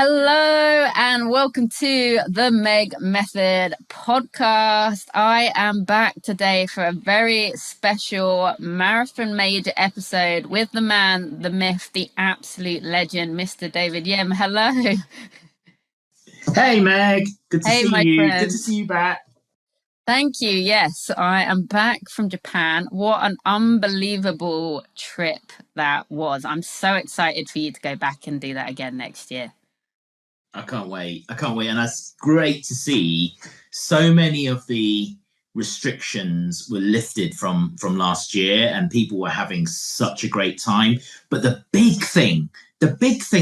Hello and welcome to the MEG Method Podcast. I am back today for a very special Marathon Major episode with the man, the myth, the absolute legend, Mr. David Yim. Hello. Hey Meg, good to see my you. friend. Good to see you back. Thank you. Yes, I am back from Japan. What an unbelievable trip that was. I'm so excited for you to go back and do that again next year. I can't wait. And that's great to see so many of the restrictions were lifted from last year and people were having such a great time. But the big thing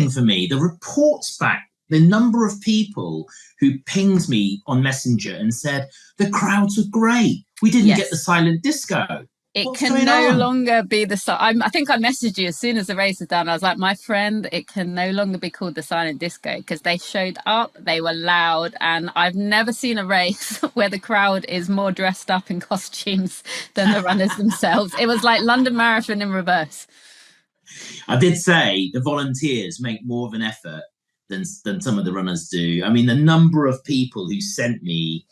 for me, the reports back, the number of people who pinged me on Messenger and said, the crowds were great. We didn't get the silent disco. It can no longer be the... I think I messaged you as soon as the race was done. I was like, my friend, it can no longer be called the silent disco because they showed up, they were loud, and I've never seen a race where the crowd is more dressed up in costumes than the runners themselves. It was like London Marathon in reverse. I did say the volunteers make more of an effort than some of the runners do. I mean, the number of people who sent me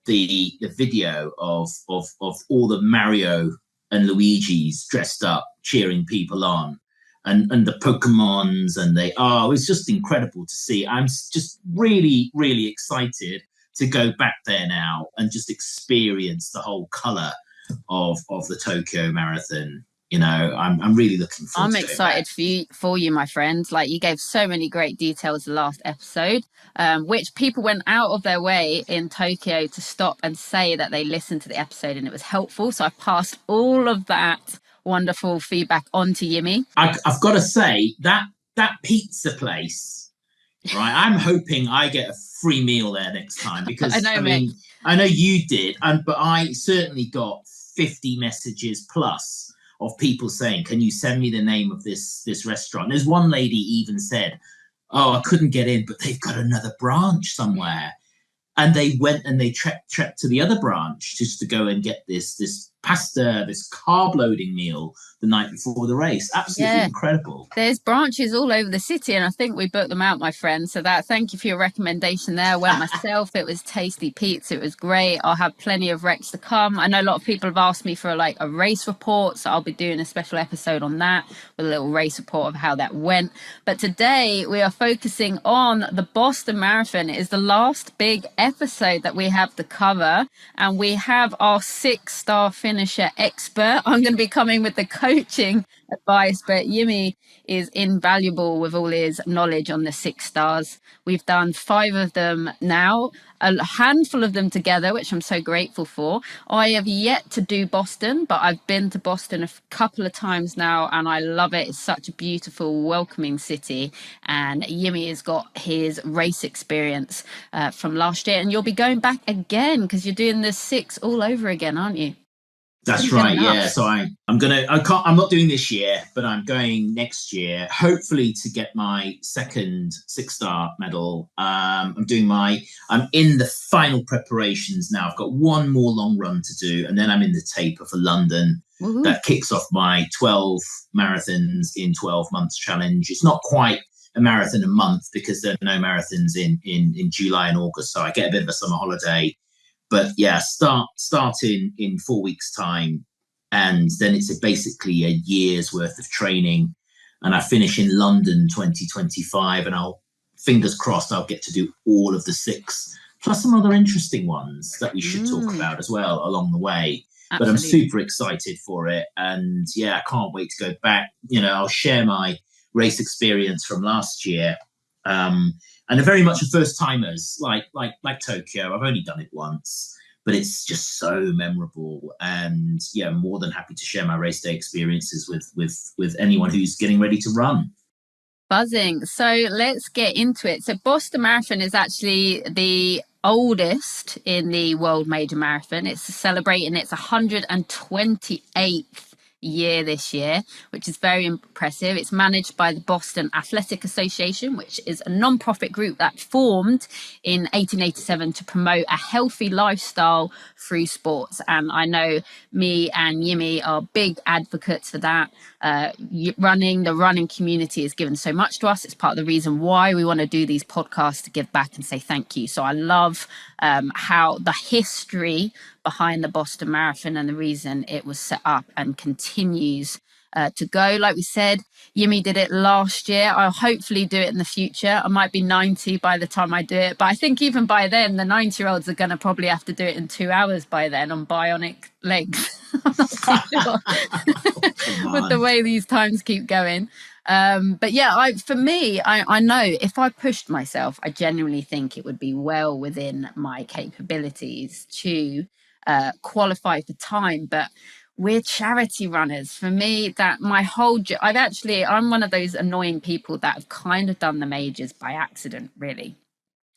the video of all the Mario and Luigi's dressed up, cheering people on, and the Pokemons, and it was just incredible to see. I'm just really, really excited to go back there now and just experience the whole colour of the Tokyo Marathon. You know, I'm really looking forward to it. I'm excited for you, my friend. Like, you gave so many great details the last episode, which people went out of their way in Tokyo to stop and say that they listened to the episode and it was helpful. So I passed all of that wonderful feedback on to Yimmy. I've got to say that pizza place, right? I'm hoping I get a free meal there next time because I know you did, but I certainly got 50 messages plus of people saying, can you send me the name of this restaurant? There's one lady even said, I couldn't get in, but they've got another branch somewhere. And they went and they trekked to the other branch just to go and get this pasta, this carb loading meal the night before the race. Absolutely incredible. There's branches all over the city, and I think we booked them out, my friend. So thank you for your recommendation there. I went myself. It was tasty pizza. It was great. I'll have plenty of recs to come. I know a lot of people have asked me for a race report, so I'll be doing a special episode on that with a little race report of how that went. But today we are focusing on the Boston Marathon. It is the last big episode that we have to cover, and we have our 6-star finisher expert. I'm going to be coming with the coaching advice, but Yimmy is invaluable with all his knowledge on the 6 stars. We've done 5 of them now, a handful of them together, which I'm so grateful for. I have yet to do Boston, but I've been to Boston a couple of times now and I love it. It's such a beautiful, welcoming city, and Yimmy has got his race experience from last year, and you'll be going back again because you're doing the 6 all over again, aren't you? That's right. Yeah. So I'm not doing this year, but I'm going next year, hopefully to get my second 6-star medal. I'm in the final preparations now. I've got one more long run to do, and then I'm in the taper for London. Woo-hoo. That kicks off my 12 marathons in 12 months challenge. It's not quite a marathon a month because there are no marathons in July and August. So I get a bit of a summer holiday. But yeah, start in 4 weeks' time, and then it's basically a year's worth of training. And I finish in London 2025, and fingers crossed, I'll get to do all of the 6, plus some other interesting ones that we should talk about as well along the way. Absolutely. But I'm super excited for it, and yeah, I can't wait to go back. You know, I'll share my race experience from last year. And they're very much a first timers, like Tokyo. I've only done it once, but it's just so memorable. And yeah, I'm more than happy to share my race day experiences with anyone who's getting ready to run. Buzzing. So let's get into it. So Boston Marathon is actually the oldest in the World Major Marathon. It's celebrating its 128th year this year, which is very impressive. It's managed by the Boston Athletic Association, which is a non-profit group that formed in 1887 to promote a healthy lifestyle through sports. And I know me and Yimi are big advocates for that. The running community has given so much to us. It's part of the reason why we want to do these podcasts, to give back and say thank you. So I love how the history behind the Boston Marathon and the reason it was set up and continues to go. Like we said, Yimi did it last year. I'll hopefully do it in the future. I might be 90 by the time I do it, but I think even by then the 90-year-olds are going to probably have to do it in 2 hours by then on bionic legs. I'm not too sure with the way these times keep going. But yeah, I know if I pushed myself, I genuinely think it would be well within my capabilities to qualify for time. But we're charity runners. For me, that my whole I'm one of those annoying people that have kind of done the majors by accident, really.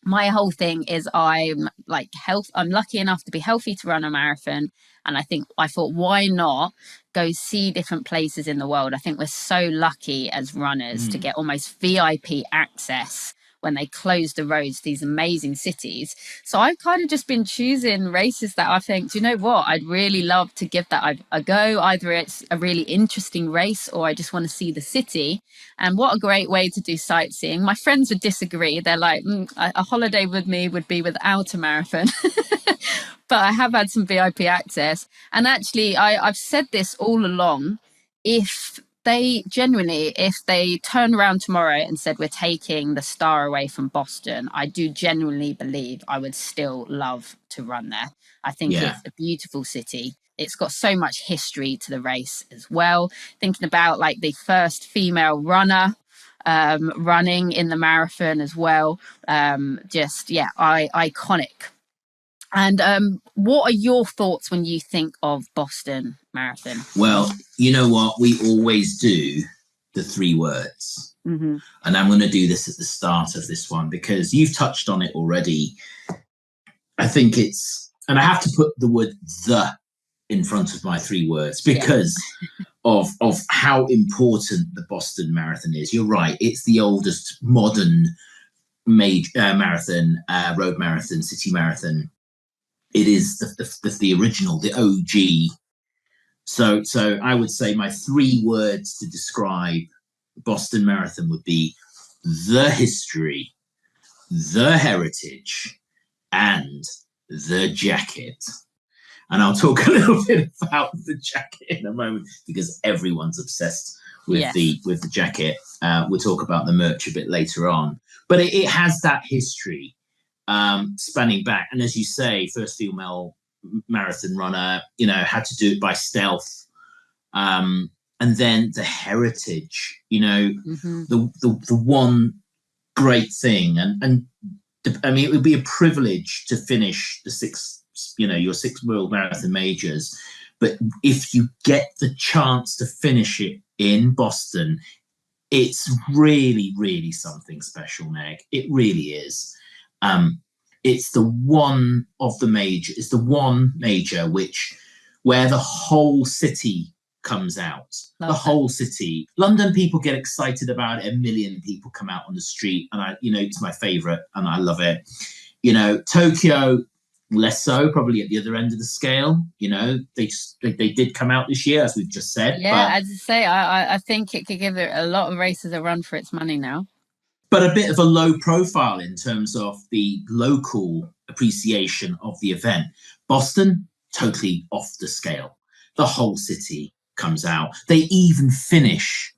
My whole thing is I'm lucky enough to be healthy to run a marathon. And I thought, why not go see different places in the world? I think we're so lucky as runners to get almost VIP access when they close the roads to these amazing cities. So I've kind of just been choosing races that I think, do you know what? I'd really love to give that a go. Either it's a really interesting race or I just want to see the city. And what a great way to do sightseeing. My friends would disagree. They're like, a holiday with me would be without a marathon. But I have had some VIP access. And actually, I've said this all along. If they turn around tomorrow and said we're taking the Star away from Boston, I do genuinely believe I would still love to run there. I think it's a beautiful city. It's got so much history to the race as well. Thinking about like the first female runner running in the marathon as well. Iconic. And what are your thoughts when you think of Boston Marathon? Well, you know what? We always do the 3 words. Mm-hmm. And I'm going to do this at the start of this one because you've touched on it already. I think and I have to put the word "the" in front of my 3 words because of how important the Boston Marathon is. You're right. It's the oldest modern major marathon, road marathon, city marathon. It is the original, the OG. So I would say my 3 words to describe Boston Marathon would be the history, the heritage, and the jacket. And I'll talk a little bit about the jacket in a moment because everyone's obsessed with the jacket. We'll talk about the merch a bit later on. But it has that history. Spanning back, and as you say, first female marathon runner, had to do it by stealth, and then the heritage, the one great thing, and I mean, it would be a privilege to finish your 6 world marathon majors, but if you get the chance to finish it in Boston, it's really, really something special, Meg. It really is. It's the one major where the whole city comes out. Whole city. London people get excited about it. 1 million people come out on the street, and it's my favorite, and I love it. Tokyo, less so, probably at the other end of the scale. They did come out this year, as we've just said. Yeah, as I say, I think it could give a lot of races a run for its money now. But a bit of a low profile in terms of the local appreciation of the event. Boston, totally off the scale. The whole city comes out. They even finish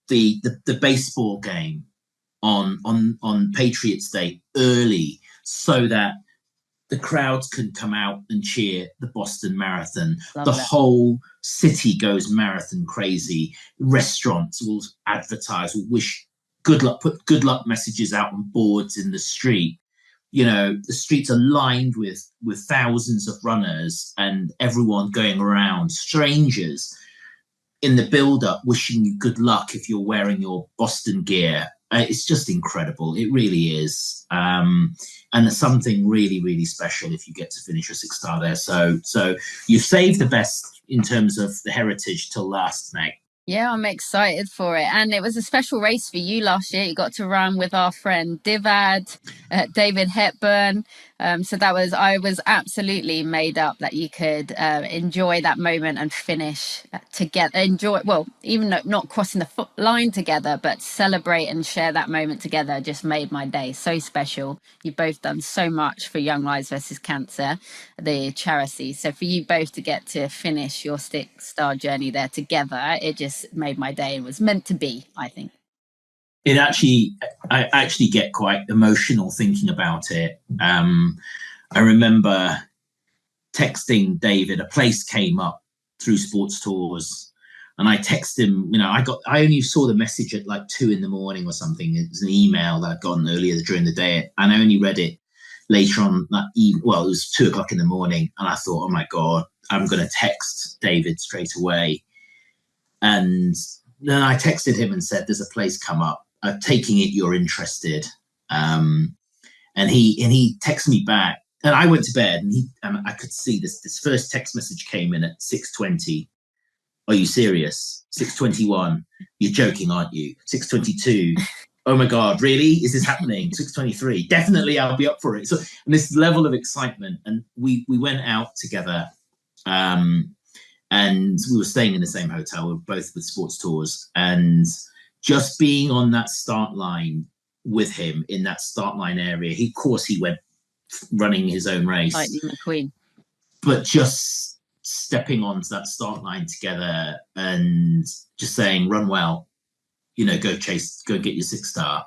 the baseball game on Patriots Day early so that the crowds can come out and cheer the Boston Marathon. Whole city goes marathon crazy. Restaurants will advertise, will wish good luck, put good luck messages out on boards in the street. The streets are lined with thousands of runners and everyone going around, strangers in the build-up wishing you good luck if you're wearing your Boston gear. It's just incredible. It really is. And it's something really, really special if you get to finish a 6-star there. So you've saved the best in terms of the heritage till last, Meg. Yeah, I'm excited for it. And it was a special race for you last year. You got to run with our friend Divad, David Hepburn. So I was absolutely made up that you could enjoy that moment and finish together. Even though not crossing the line together, but celebrate and share that moment together just made my day so special. You've both done so much for Young Lives versus Cancer, the charity. So for you both to get to finish your 6-star journey there together, it just made my day and was meant to be, I think. I actually get quite emotional thinking about it. I remember texting David, a place came up through Sports Tours, and I texted him, I only saw the message at like 2 a.m. or something. It was an email that I'd gotten earlier during the day, and I only read it later on that evening. Well, it was 2 o'clock in the morning, and I thought, oh my God, I'm going to text David straight away. And then I texted him and said, there's a place come up. I'm taking it you're interested. And he texted me back, and I went to bed, and I could see this first text message came in at 6:20. Are you serious? 6:21. You're joking, aren't you? 6:22. Oh my God, really? Is this happening? 6:23. Definitely, I'll be up for it. So, and this level of excitement, and we went out together. And we were staying in the same hotel. We were both with Sports Tours, and just being on that start line with him in that start line area. He went running his own race. Lightning McQueen. But just stepping onto that start line together and just saying, run well, go get your 6-star.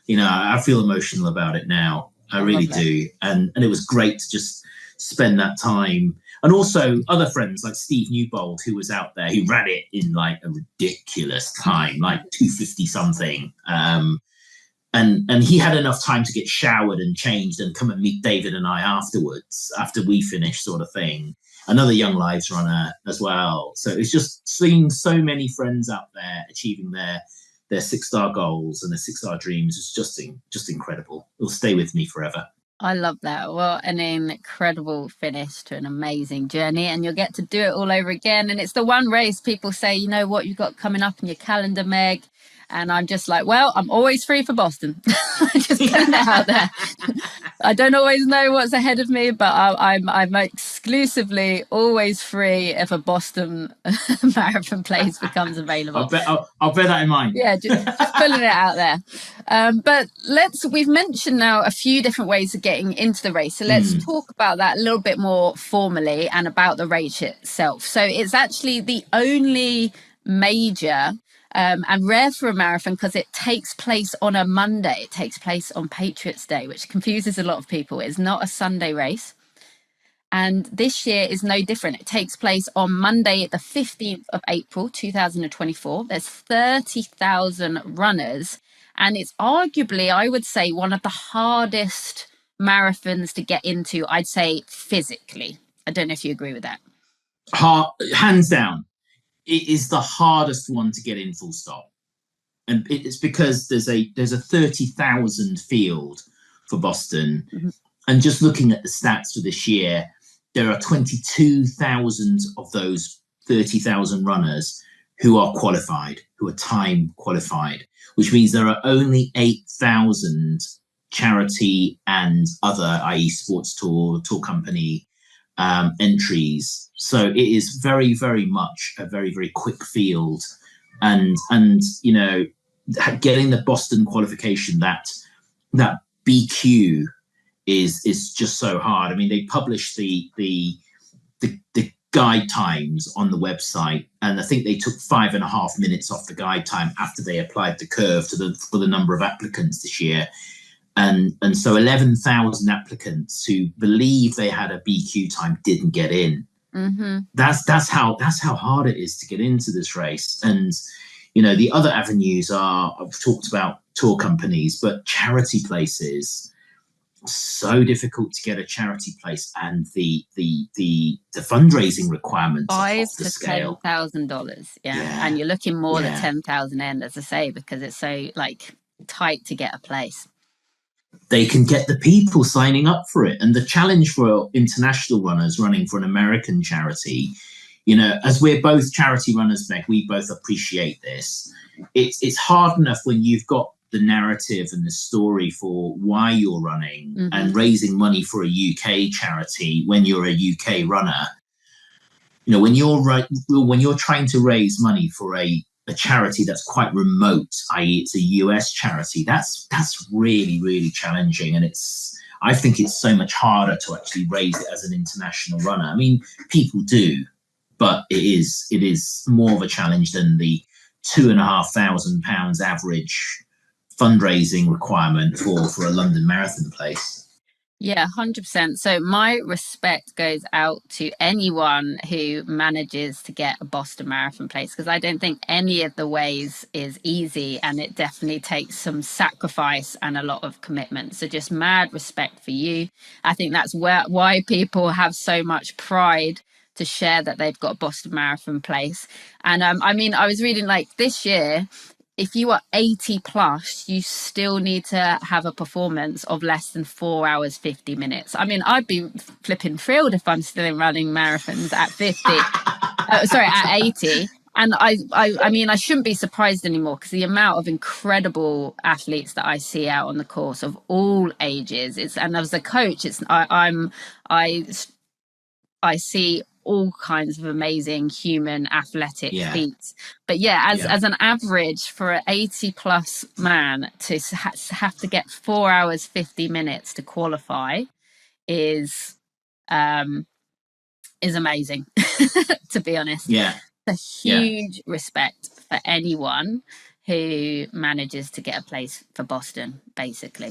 I feel emotional about it now. I really do. And it was great to just spend that time. And also other friends like Steve Newbold, who was out there, who ran it in like a ridiculous time, like 2:50 something. And he had enough time to get showered and changed and come and meet David and I afterwards, after we finished, sort of thing. Another Young Lives runner as well. So it's just seeing so many friends out there achieving their 6-star goals and their 6-star dreams is just incredible. It'll stay with me forever. I love that. Well, an incredible finish to an amazing journey, and you'll get to do it all over again. And it's the one race people say, you know what, you've got coming up in your calendar, Meg. And I'm just like, well, I'm always free for Boston. Just putting it out there. I don't always know what's ahead of me, but I'm exclusively always free if a Boston marathon place becomes available. I'll bear that in mind. Yeah, just pulling it out there. But we've mentioned now a few different ways of getting into the race. So let's talk about that a little bit more formally and about the race itself. So it's actually the only major and rare for a marathon because it takes place on a Monday. It takes place on Patriots Day, which confuses a lot of people. It's not a Sunday race. And this year is no different. It takes place on Monday, the 15th of April, 2024. There's 30,000 runners. And it's arguably, I would say, one of the hardest marathons to get into, I'd say, physically. I don't know if you agree with that. Hands down. It is the hardest one to get in, full stop. And it's because there's a 30,000 field for Boston. Mm-hmm. And just looking at the stats for this year, there are 22,000 of those 30,000 runners who are qualified, who are time qualified, which means there are only 8,000 charity and other, i.e. sports tour company entries. So it is very, very much a very, very quick field. And getting the Boston qualification, that BQ is just so hard. I mean, they published the guide times on the website, and I think they took 5.5 minutes off the guide time after they applied the curve for the number of applicants this year. And so 11,000 applicants who believe they had a BQ time didn't get in. Mm-hmm. That's how hard it is to get into this race. And the other avenues are, I've talked about tour companies, but charity places. So difficult to get a charity place, and the fundraising requirements $5,000 to $10,000. Yeah, and you're looking more than 10,000 end, as I say, because it's so tight to get a place. They can get the people signing up for it. And the challenge for international runners running for an American charity, you know, as we're both charity runners, Meg, we both appreciate this. It's hard enough when you've got the narrative and the story for why you're running and raising money for a UK charity when you're a UK runner. You know, when you're trying to raise money for a charity that's quite remote, i.e. it's a US charity, that's really, really challenging. And I think it's so much harder to actually raise it as an international runner. I mean, people do, but it is more of a challenge than the £2,500 average fundraising requirement for a London Marathon place. Yeah, 100%. So my respect goes out to anyone who manages to get a Boston Marathon place, because I don't think any of the ways is easy, and it definitely takes some sacrifice and a lot of commitment. So just mad respect for you. I think that's why people have so much pride to share that they've got a Boston Marathon place. And I mean, I was reading like this year, if you are 80 plus, you still need to have a performance of less than 4 hours, 50 minutes. I mean, I'd be flipping thrilled if I'm still running marathons at 50, at 80. And I mean, I shouldn't be surprised anymore, because the amount of incredible athletes that I see out on the course of all ages, and as a coach, I see all kinds of amazing human athletic feats. But as an average for an 80 plus man to have to get 4 hours 50 minutes to qualify is amazing. To be honest, a huge respect for anyone who manages to get a place for Boston, basically.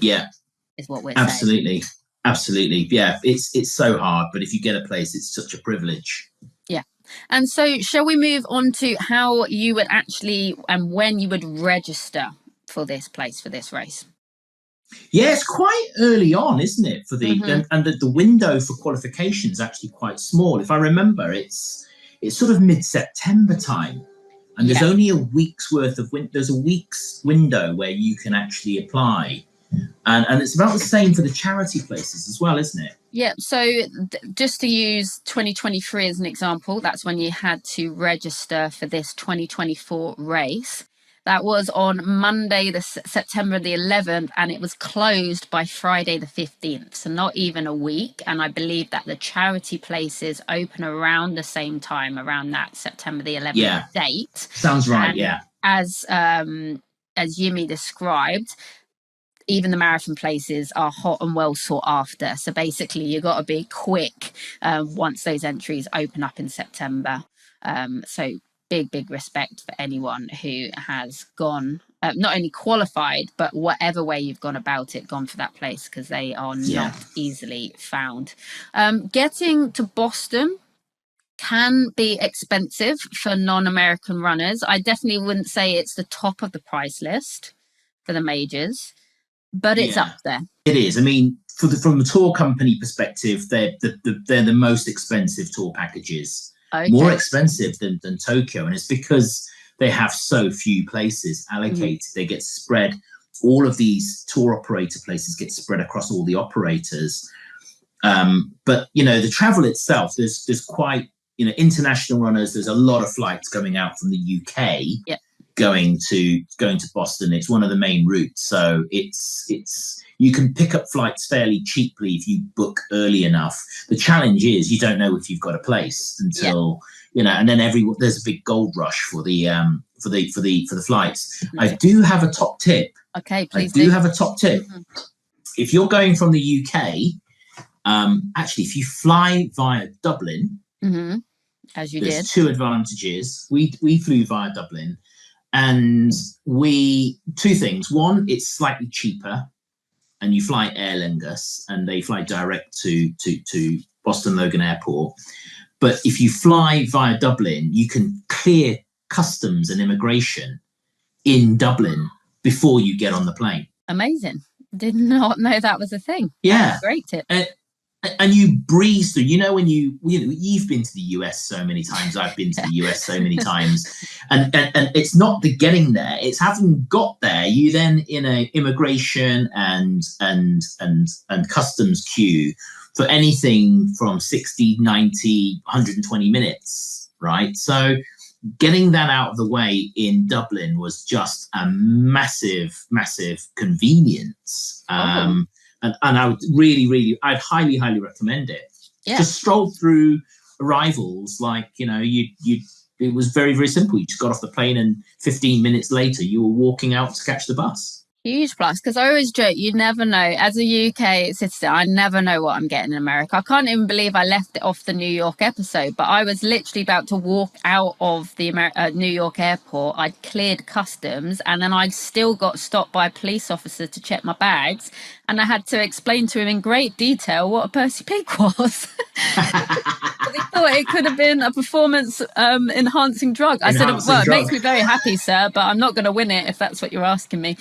Is what we're saying. Absolutely. Yeah, it's so hard, but if you get a place, it's such a privilege. Yeah. And so shall we move on to how you would actually and when you would register for this place, for this race? Yeah, it's quite early on, isn't it? For the and the window for qualification is actually quite small. If I remember, it's sort of mid-September time. And there's only a week's worth of there's a week's window where you can actually apply. And it's about the same for the charity places as well, isn't it? Yeah. So just to use 2023 as an example, that's when you had to register for this 2024 race. That was on Monday, September the 11th, and it was closed by Friday the 15th. So not even a week. And I believe that the charity places open around the same time, around that September the 11th date. Sounds right. And as Yimi described, even the marathon places are hot and well sought after. So basically, you've got to be quick once those entries open up in September. So big respect for anyone who has gone, not only qualified, but whatever way you've gone about it, gone for that place, because they are not easily found. Getting to Boston can be expensive for non-American runners. I definitely wouldn't say it's the top of the price list for the majors, but it's up there. It is. I mean, from the tour company perspective, they're the most expensive tour packages. Okay. More expensive than Tokyo, and it's because they have so few places allocated. They get spread. All of these tour operator places get spread across all the operators. But you know, the travel itself, there's quite, you know, international runners. There's a lot of flights coming out from the UK. Going to Boston. It's one of the main routes, so it's you can pick up flights fairly cheaply if you book early enough. The challenge is you don't know if you've got a place until you know, and then there's a big gold rush for the flights. I do have a top tip. Okay, please. I do have a top tip. If you're going from the UK, actually, if you fly via Dublin, as you there's did, two advantages. We flew via Dublin. And two things. One, it's slightly cheaper, and you fly Aer Lingus, and they fly direct to Boston Logan Airport. But if you fly via Dublin, you can clear customs and immigration in Dublin before you get on the plane. Amazing. Did not know that was a thing. Yeah. That's a great tip. and you breeze through. When you've been to the US so many times, I've been to the US so many times, and it's not the getting there, it's having got there. You then in a immigration and customs queue for anything from 60, 90, 120 minutes, right? So getting that out of the way in Dublin was just a massive convenience. And I would I'd highly recommend it. Yeah. Just stroll through arrivals it was very, very simple. You just got off the plane and 15 minutes later you were walking out to catch the bus. Huge plus, because I always joke, you never know. As a UK citizen, I never know what I'm getting in America. I can't even believe I left it off the New York episode, but I was literally about to walk out of the New York airport. I'd cleared customs, and then I still got stopped by a police officer to check my bags, and I had to explain to him in great detail what a Percy Pig was. He thought it could have been a performance enhancing drug. I said, well, it makes me very happy, sir, but I'm not going to win it if that's what you're asking me.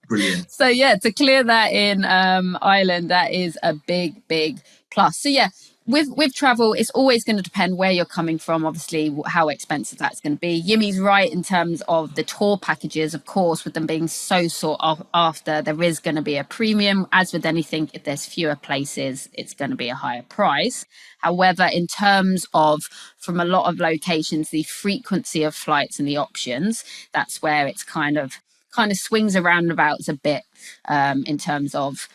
Brilliant. So yeah, to clear that in Ireland, that is a big plus. So yeah, with travel, it's always going to depend where you're coming from, obviously how expensive that's going to be. Yimmy's right in terms of the tour packages, of course, with them being so sought after, there is going to be a premium. As with anything, if there's fewer places, it's going to be a higher price. However, in terms of, from a lot of locations, the frequency of flights and the options, that's where it's kind of swings around abouts a bit in terms of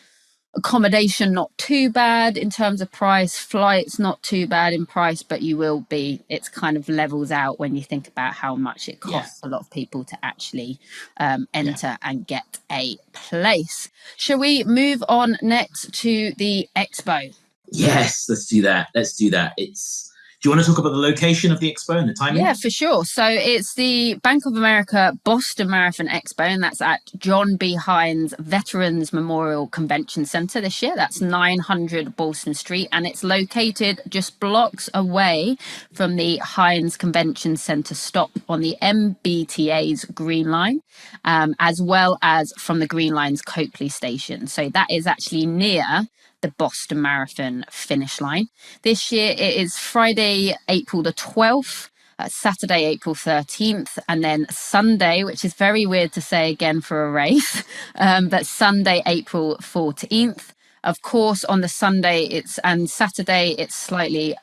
accommodation, not too bad in terms of price, flights not too bad in price, but it's kind of levels out when you think about how much it costs a lot of people to actually enter and get a place. Shall we move on next to the Expo? Yes, let's do that. Do you want to talk about the location of the Expo and the timing? Yeah, for sure. So it's the Bank of America Boston Marathon Expo, and that's at John B. Hines Veterans Memorial Convention Center this year. That's 900 Boston Street, and it's located just blocks away from the Hines Convention Center stop on the MBTA's Green Line, as well as from the Green Line's Copley Station. So that is actually near the Boston Marathon finish line. This year it is Friday, April the 12th, Saturday, April 13th, and then Sunday, which is very weird to say again for a race, but Sunday, April 14th. Of course, on the Sunday and Saturday, it's slightly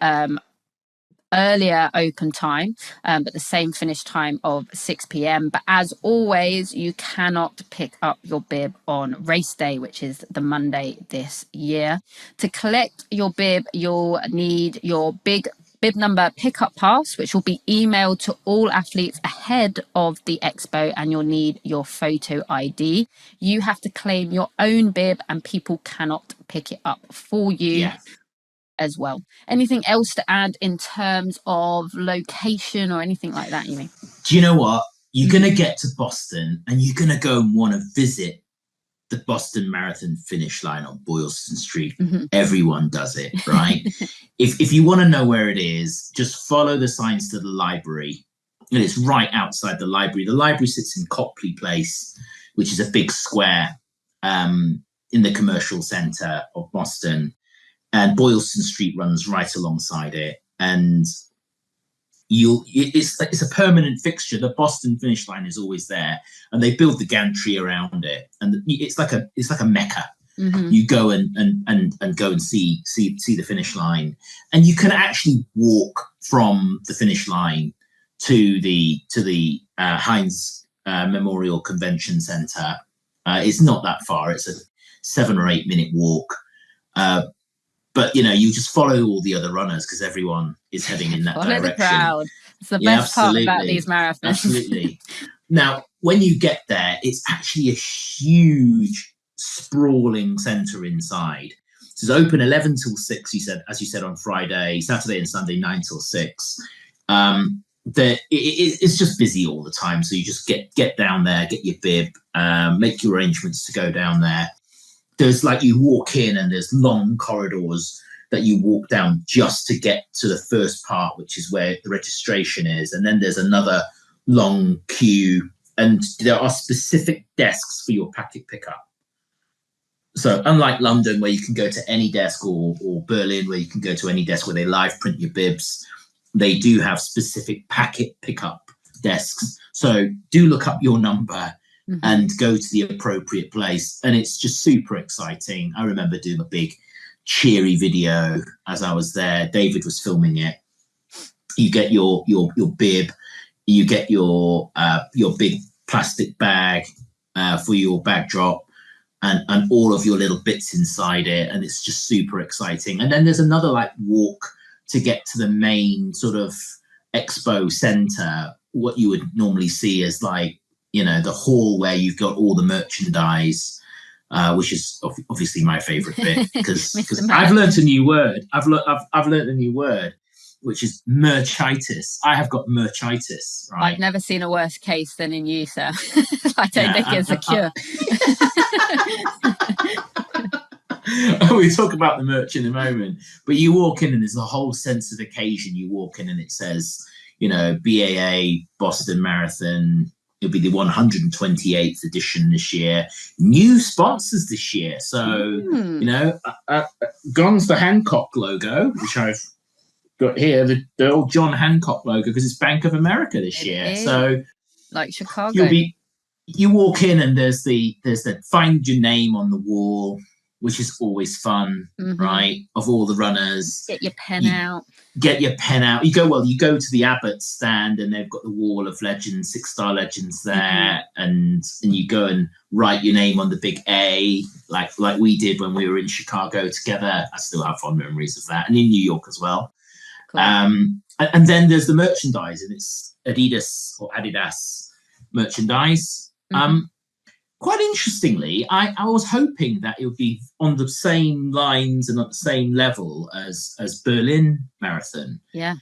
earlier open time, but the same finish time of 6 p.m. But as always, you cannot pick up your bib on race day, which is the Monday this year. To collect your bib, you'll need your bib number pickup pass, which will be emailed to all athletes ahead of the Expo, and you'll need your photo ID. You have to claim your own bib, and people cannot pick it up for you. As well. Anything else to add in terms of location or anything like that, you mean? Do you know what? You're going to get to Boston and you're going to go and want to visit the Boston Marathon finish line on Boylston Street. Mm-hmm. Everyone does it, right? If you want to know where it is, just follow the signs to the library. And it's right outside the library. The library sits in Copley Place, which is a big square in the commercial centre of Boston. And Boylston Street runs right alongside it, and it's a permanent fixture. The Boston finish line is always there, and they build the gantry around it, and it's like a mecca. Mm-hmm. You go and go and see the finish line, and you can actually walk from the finish line to the Hines Memorial Convention Center. It's not that far; it's a 7 or 8 minute walk. But, you just follow all the other runners because everyone is heading in that direction. The crowd. It's the best part about these marathons. Absolutely. Now, when you get there, it's actually a huge, sprawling centre inside. So it's open 11 till 6, as you said, on Friday, Saturday and Sunday, 9 till 6. It's just busy all the time. So you just get down there, get your bib, make your arrangements to go down there. There's you walk in and there's long corridors that you walk down just to get to the first part, which is where the registration is. And then there's another long queue, and there are specific desks for your packet pickup. So unlike London, where you can go to any desk, or Berlin, where you can go to any desk where they live print your bibs, they do have specific packet pickup desks. So do look up your number and go to the appropriate place. And it's just super exciting. I remember doing a big cheery video as I was there. David was filming it. You get your bib, you get your big plastic bag for your bag drop, and all of your little bits inside it, and it's just super exciting. And then there's another like walk to get to the main sort of expo center, what you would normally see as like, you know, the hall where you've got all the merchandise, which is obviously my favorite bit, because I've learned a new word. I've learned a new word, which is merchitis. I have got merchitis. Right? I've never seen a worse case than in you, sir. I don't think it's a cure. We talk about the merch in a moment, but you walk in and there's a whole sense of occasion. You walk in and it says, you know, BAA Boston Marathon. It'll be the 128th edition this year. New sponsors this year. So, you know, Gon's the Hancock logo, which I've got here, the old John Hancock logo, because it's Bank of America this year. So, like Chicago. You walk in and there's the find your name on the wall, which is always fun, right? Of all the runners. Get your pen out. Get your pen out. You go to the Abbott stand and they've got the wall of legends, 6-star legends there, and you go and write your name on the big A, like we did when we were in Chicago together. I still have fond memories of that, and in New York as well. Cool. And then there's the merchandise, and it's Adidas merchandise. Quite interestingly, I was hoping that it would be on the same lines and at the same level as Berlin Marathon. Yeah.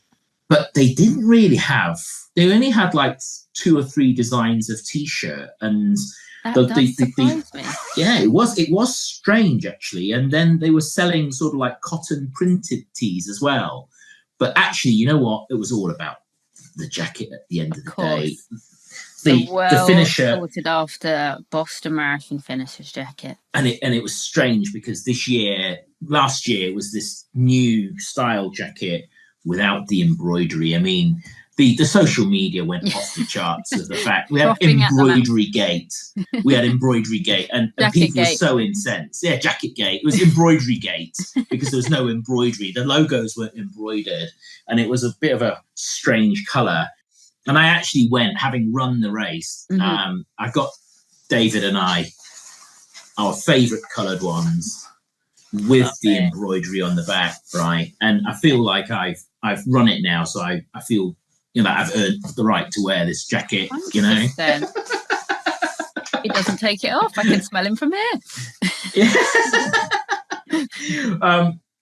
But they didn't really have, they only had like 2 or 3 designs of T-shirt. And that surprised me. Yeah, it was strange actually. And then they were selling sort of like cotton printed tees as well. But actually, you know what? It was all about the jacket at the end of the day. The finisher sorted after Boston Marathon finisher's jacket, and it was strange because last year it was this new style jacket without the embroidery. I mean, the social media went off the charts of the fact we had embroidery gate. We had embroidery gate, and people were so incensed. Yeah, jacket gate. It was embroidery gate because there was no embroidery. The logos weren't embroidered, and it was a bit of a strange colour. And I actually went, having run the race. I got David and I our favourite coloured ones with the embroidery on the back, right? And I feel like I've run it now, so I feel, you know, I've earned the right to wear this jacket. 100%. You know, he doesn't take it off. I can smell him from here.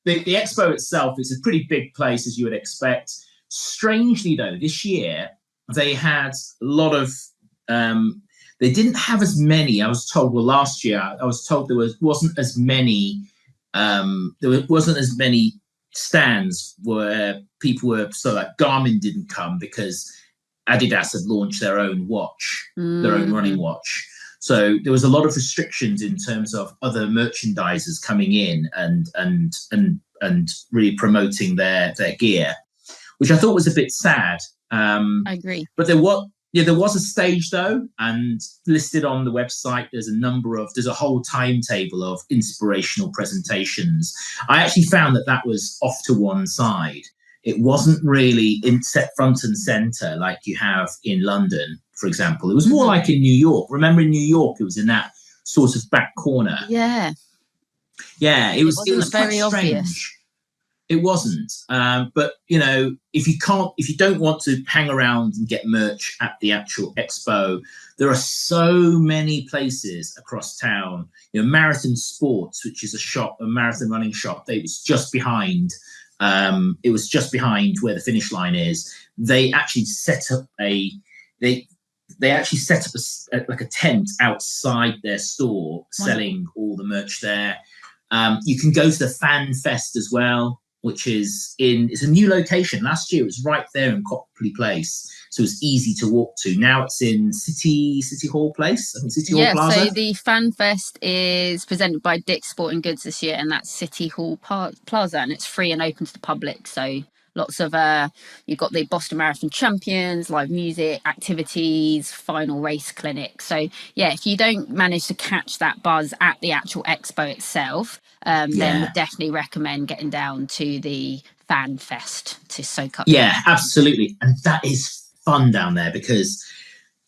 The expo itself is a pretty big place, as you would expect. Strangely, though, this year they had a lot of. They didn't have as many. I was told. Well, last year I was told there wasn't as many. There wasn't as many stands where people were. So like Garmin didn't come because Adidas had launched their own watch, their own running watch. So there was a lot of restrictions in terms of other merchandisers coming in and really promoting their gear, which I thought was a bit sad. I agree. But there was a stage though, and listed on the website, there's a whole timetable of inspirational presentations. I actually found that was off to one side. It wasn't really set front and center like you have in London, for example. It was more like in New York. Remember in New York, it was in that sort of back corner. Yeah. Yeah, it was very quite strange. Obvious. It wasn't. But, you know, if you don't want to hang around and get merch at the actual expo, there are so many places across town. You know, Marathon Sports, which is a marathon running shop, it was just behind. It was just behind where the finish line is. They actually set up a tent outside their store, selling all the merch there. You can go to the Fan Fest as well, which is it's a new location. Last year it was right there in Copley Place. so it's easy to walk to. Now it's in City Hall Place, I think City Hall Plaza. So the Fan Fest is presented by Dick's Sporting Goods this year, and that's City Hall Plaza, and it's free and open to the public. So lots of you've got the Boston Marathon champions, live music, activities, final race clinic. So yeah, if you don't manage to catch that buzz at the actual expo itself, then we definitely recommend getting down to the Fan Fest to soak up. Yeah, absolutely. And that is fun down there because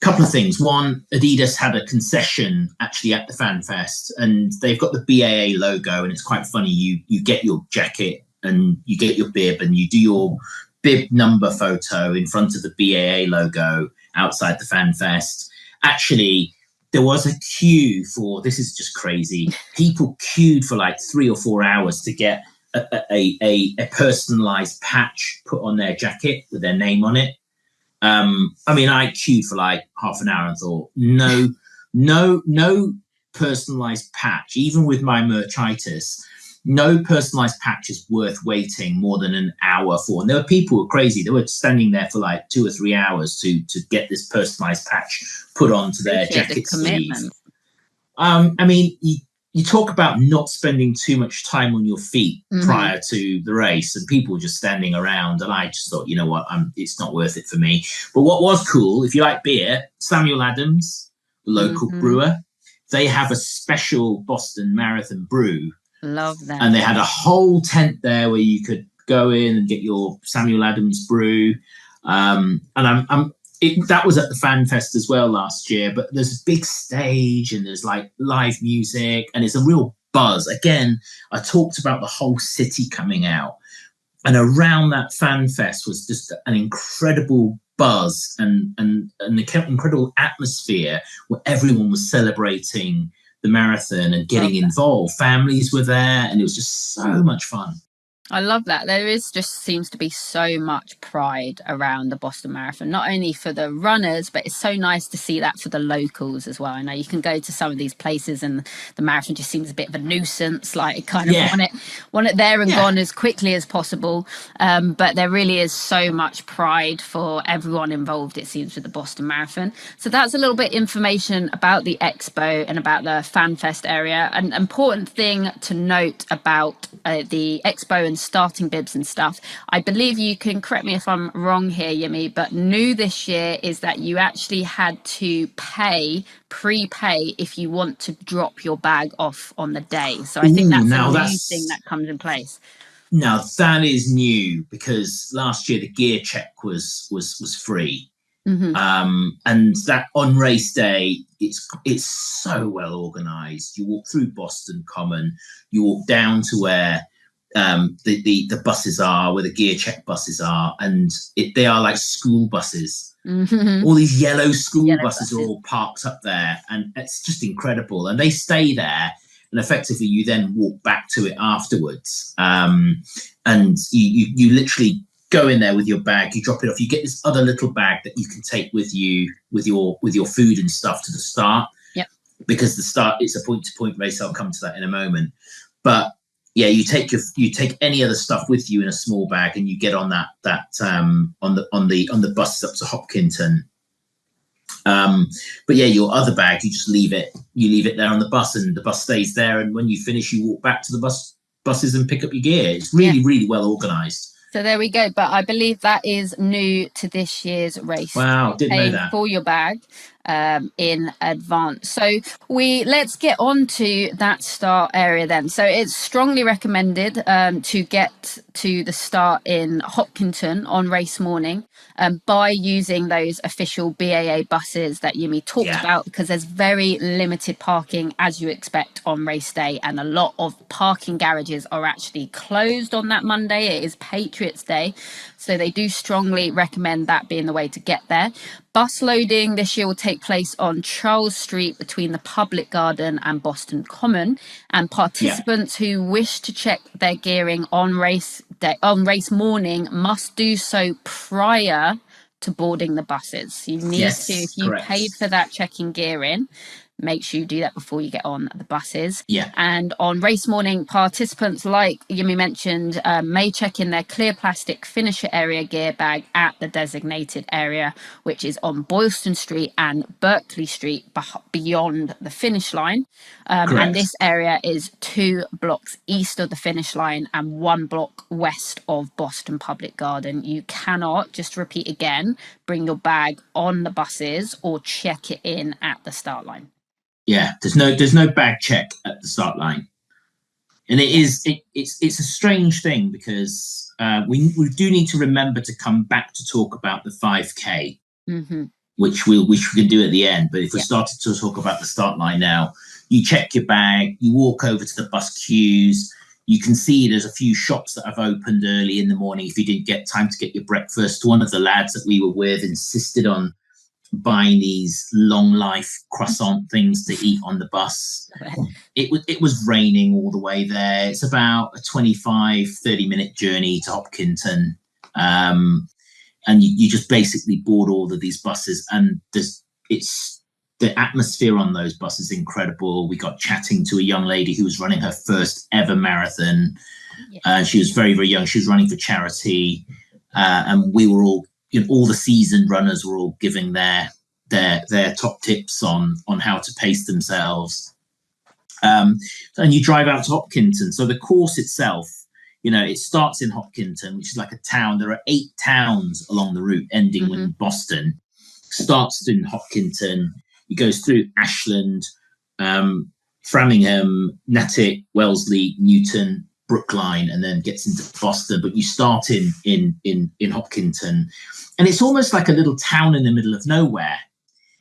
a couple of things. One, Adidas had a concession actually at the Fan Fest, and they've got the BAA logo, and it's quite funny. You get your jacket and you get your bib and you do your bib number photo in front of the BAA logo outside the Fan Fest. Actually, there was a queue for, this is just crazy, people queued for like 3 or 4 hours to get a personalized patch put on their jacket with their name on it. I mean, I queued for like half an hour and thought, no personalized patch, even with my merchitis, no personalized patch is worth waiting more than an hour for. And there were people who were crazy. They were standing there for like 2 or 3 hours to get this personalized patch put onto their jacket sleeve. I mean, you talk about not spending too much time on your feet prior to the race, and people were just standing around. And I just thought, you know what, it's not worth it for me. But what was cool, if you like beer, Samuel Adams, the local brewer, they have a special Boston Marathon brew. Love that. And they had a whole tent there where you could go in and get your Samuel Adams brew. And that was at the Fan Fest as well last year. But there's a big stage and there's like live music and it's a real buzz. Again, I talked about the whole city coming out. And around that Fan Fest was just an incredible buzz and an incredible atmosphere where everyone was celebrating the marathon and getting involved. Families were there and it was just so much fun. I love that. There seems to be so much pride around the Boston Marathon, not only for the runners, but it's so nice to see that for the locals as well. I know you can go to some of these places and the marathon just seems a bit of a nuisance, like kind of want it there and gone as quickly as possible. But there really is so much pride for everyone involved, it seems, with the Boston Marathon. So that's a little bit information about the Expo and about the Fan Fest area. An important thing to note about the Expo and starting bibs and stuff, I believe, you can correct me if I'm wrong here, Yemi, but new this year is that you actually had to prepay if you want to drop your bag off on the day. So I think that's a new thing that comes in place. Now that is new because last year the gear check was free. And that on race day, it's so well organized. You walk through Boston Common, you walk down to where the buses are, where the gear check buses are, and they are like school buses. All these yellow school buses are all parked up there, and it's just incredible. And they stay there, and effectively you then walk back to it afterwards. And you literally go in there with your bag, you drop it off. You get this other little bag that you can take with you with your food and stuff to the start. Yep. Because the start, it's a point-to-point race. I'll come to that in a moment. But yeah, you take any other stuff with you in a small bag, and you get on that on the buses up to Hopkinton. But yeah, your other bag, you just leave it there on the bus, and the bus stays there. And when you finish, you walk back to the buses and pick up your gear. It's really well organized. So there we go. But I believe that is new to this year's race. Wow, didn't know that. For your bag in advance. So let's get on to that start area then. So it's strongly recommended to get to the start in Hopkinton on race morning by using those official BAA buses that Yumi talked about, because there's very limited parking, as you expect, on race day, and a lot of parking garages are actually closed on that Monday. It is Patriots Day, so they do strongly recommend that being the way to get there. Bus loading this year will take place on Charles Street between the Public Garden and Boston Common, and participants who wish to check their gearing on race morning must do so prior to boarding the buses. You need to, if you paid for that checking gearing, make sure you do that before you get on the buses. Yeah. And on race morning, participants, like Yumi mentioned, may check in their clear plastic finisher area gear bag at the designated area, which is on Boylston Street and Berkeley Street beyond the finish line. And this area is 2 blocks east of the finish line and 1 block west of Boston Public Garden. You cannot, just to repeat again, bring your bag on the buses or check it in at the start line. Yeah, there's no bag check at the start line, and it's a strange thing because we do need to remember to come back to talk about the 5K, which we can do at the end. But if we started to talk about the start line now, you check your bag, you walk over to the bus queues. You can see there's a few shops that have opened early in the morning if you didn't get time to get your breakfast. One of the lads that we were with insisted on buying these long life croissant things to eat on the bus. It was raining all the way there. It's about a 25-30 minute journey to Hopkinton, and you just basically board all of these buses, and the atmosphere on those buses is incredible. We got chatting to a young lady who was running her first ever marathon. She was very, very young. She was running for charity, and we were all the seasoned runners were all giving their top tips on how to pace themselves. And you drive out to Hopkinton. So the course itself, it starts in Hopkinton, which is like a town. There are 8 towns along the route, ending in Boston. Starts in Hopkinton. It goes through Ashland, Framingham, Natick, Wellesley, Newton, Brookline, and then gets into Boston. But you start in Hopkinton, and it's almost like a little town in the middle of nowhere.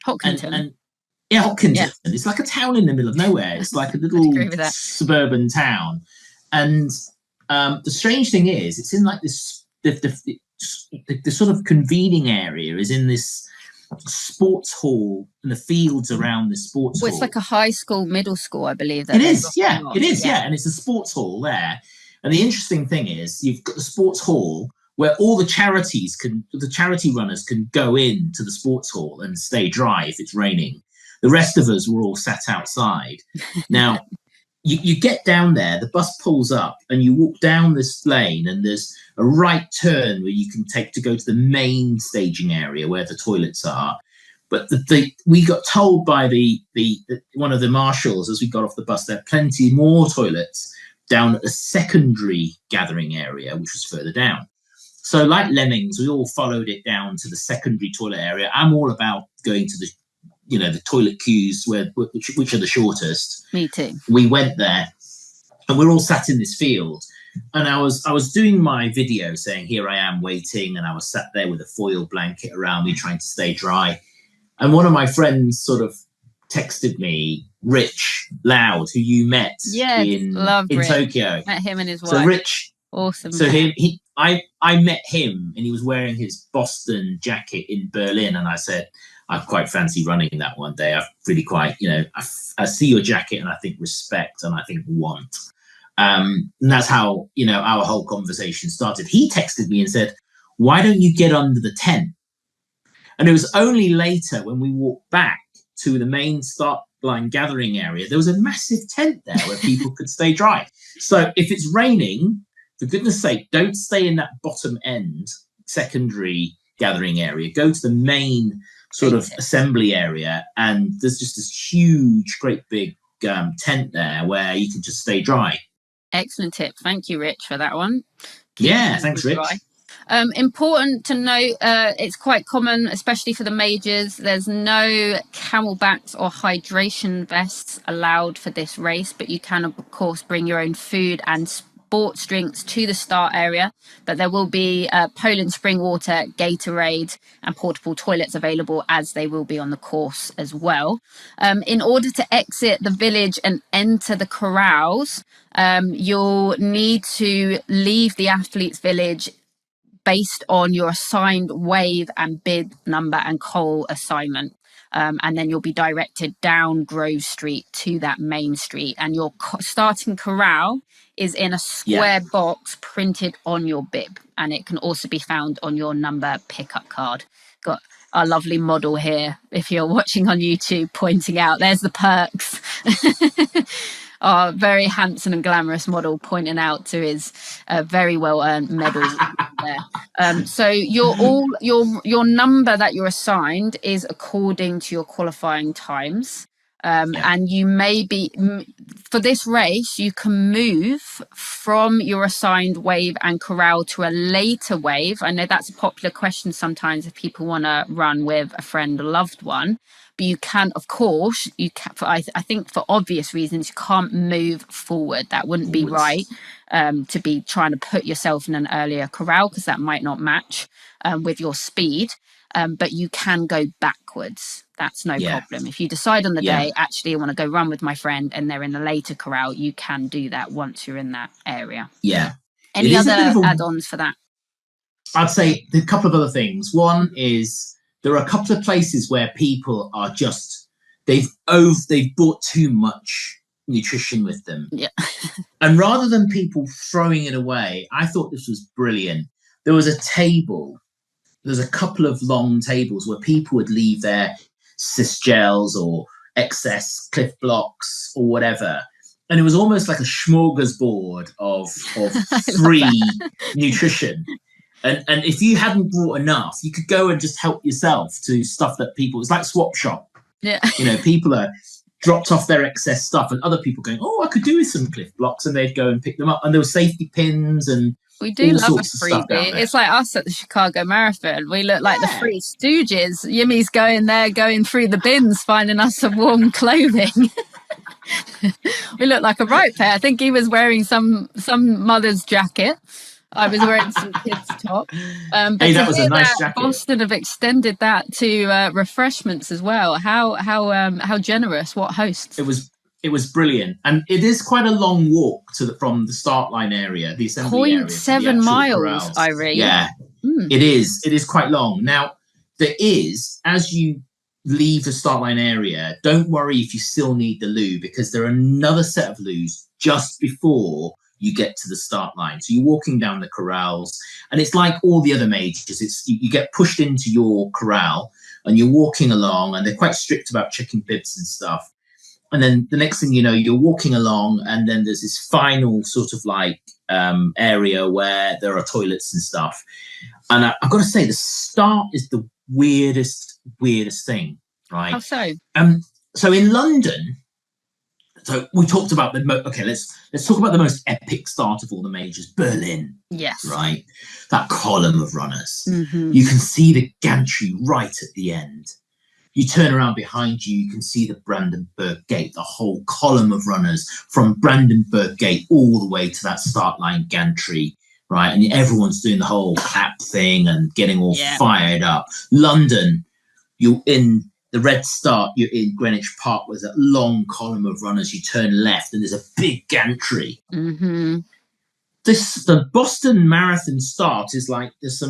Hopkinton. Hopkinton. Yeah. It's like a town in the middle of nowhere. It's like a little suburban town. And the strange thing is, it's in like this the sort of convening area is in this sports hall and the fields around the sports hall. It's like a high school, middle school, I believe. It is, yeah. And it's a sports hall there. And the interesting thing is, you've got the sports hall where all the charity runners can go into the sports hall and stay dry if it's raining. The rest of us were all sat outside. Now, you get down there, the bus pulls up, and you walk down this lane, and there's a right turn where you can take to go to the main staging area where the toilets are. But we got told by the one of the marshals as we got off the bus, there are plenty more toilets down at the secondary gathering area, which was further down. So like lemmings, we all followed it down to the secondary toilet area. I'm all about going to the toilet queues which are the shortest. Me too. We went there, and we're all sat in this field. And I was doing my video saying, here I am waiting, and I was sat there with a foil blanket around me trying to stay dry. And one of my friends sort of texted me, Rich Loud, who you met in Tokyo. Met him and his wife. So Rich, awesome. So I met him, and he was wearing his Boston jacket in Berlin, and I said, I quite fancy running that one day. I've really quite, I see your jacket and I think respect and I think want. And that's how, our whole conversation started. He texted me and said, why don't you get under the tent? And it was only later when we walked back to the main start line gathering area, there was a massive tent there where people could stay dry. So if it's raining, for goodness sake, don't stay in that bottom end secondary gathering area. Go to the main sort of assembly area, and there's just this huge, great big tent there where you can just stay dry. Excellent tip. Thank you, Rich, for that one. Thanks, Rich. Important to note, it's quite common, especially for the majors, there's no camelbacks or hydration vests allowed for this race, but you can, of course, bring your own food and sports drinks to the start area. But there will be Poland spring water, Gatorade, and portable toilets available, as they will be on the course as well. In order to exit the village and enter the corrals, you'll need to leave the athletes' village based on your assigned wave and bib number and coal assignment. And then you'll be directed down Grove Street to that main street. And your starting corral is in a square box printed on your bib. And it can also be found on your number pickup card. Got our lovely model here, if you're watching on YouTube, pointing out there's the perks. Our very handsome and glamorous model pointing out to his very well earned medal there. So your number that you're assigned is according to your qualifying times. And you may be, for this race, you can move from your assigned wave and corral to a later wave. I know that's a popular question sometimes if people want to run with a friend or loved one. But you can, of course, I think for obvious reasons, you can't move forward. That wouldn't be right, to be trying to put yourself in an earlier corral, because that might not match with your speed. But you can go backwards. That's no problem. If you decide on the day, actually, I want to go run with my friend, and they're in a later corral, you can do that once you're in that area. Yeah. Any other add-ons for that? I'd say a couple of other things. One is there are a couple of places where people are just, they've bought too much nutrition with them. Yeah. And rather than people throwing it away, I thought this was brilliant. There was a table. There's a couple of long tables where people would leave their cis gels or excess Cliff blocks or whatever. And it was almost like a smorgasbord of free nutrition. And if you hadn't brought enough, you could go and just help yourself to stuff that people, it's like swap shop. Yeah. You know, people are dropped off their excess stuff and other people going, oh, I could do with some Cliff blocks, and they'd go and pick them up. And there were safety pins and we do love a freebie. It's like us at the Chicago Marathon. We look like the Three Stooges. Yimmy's going there, going through the bins, finding us some warm clothing. We look like a right pair. I think he was wearing some mother's jacket. I was wearing some kids' top. But hey, that was a nice jacket. Boston have extended that to refreshments as well. How generous! What hosts? It was brilliant, and it is quite a long walk from the start line area, the assembly area. 0.7 miles, corrals. I read. Yeah, It is. It is quite long. Now, there is, as you leave the start line area, don't worry if you still need the loo, because there are another set of loos just before you get to the start line. So you're walking down the corrals, and it's like all the other majors. It's you get pushed into your corral, and you're walking along, and they're quite strict about checking bibs and stuff. And then the next thing you know, you're walking along, and then there's this final sort of like area where there are toilets and stuff. And I've got to say, the start is the weirdest thing, right? How so? So in London, so we talked about let's talk about the most epic start of all the majors, Berlin. Yes. Right? That column of runners. Mm-hmm. You can see the gantry right at the end. You turn around behind you, you can see the Brandenburg Gate, the whole column of runners from Brandenburg Gate all the way to that start line gantry, right? And everyone's doing the whole clap thing and getting all fired up. London, you're in the Red Start, you're in Greenwich Park with a long column of runners. You turn left and there's a big gantry. Mm-hmm. The Boston Marathon start is like there's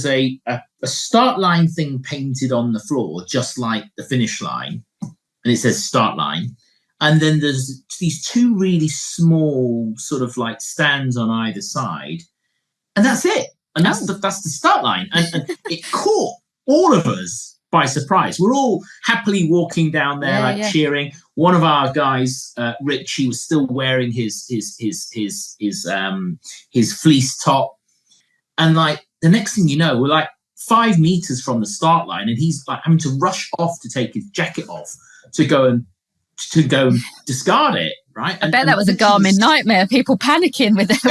a start line thing painted on the floor, just like the finish line, and it says start line. And then there's these two really small sort of like stands on either side, and that's it. And that's the start line. And it caught all of us by surprise. We're all happily walking down there, cheering. One of our guys, Rich, he was still wearing his fleece top, and like the next thing you know, we're like 5 meters from the start line, and he's like having to rush off to take his jacket off to go and discard it. Right? I bet that was a Garmin nightmare. People panicking with it.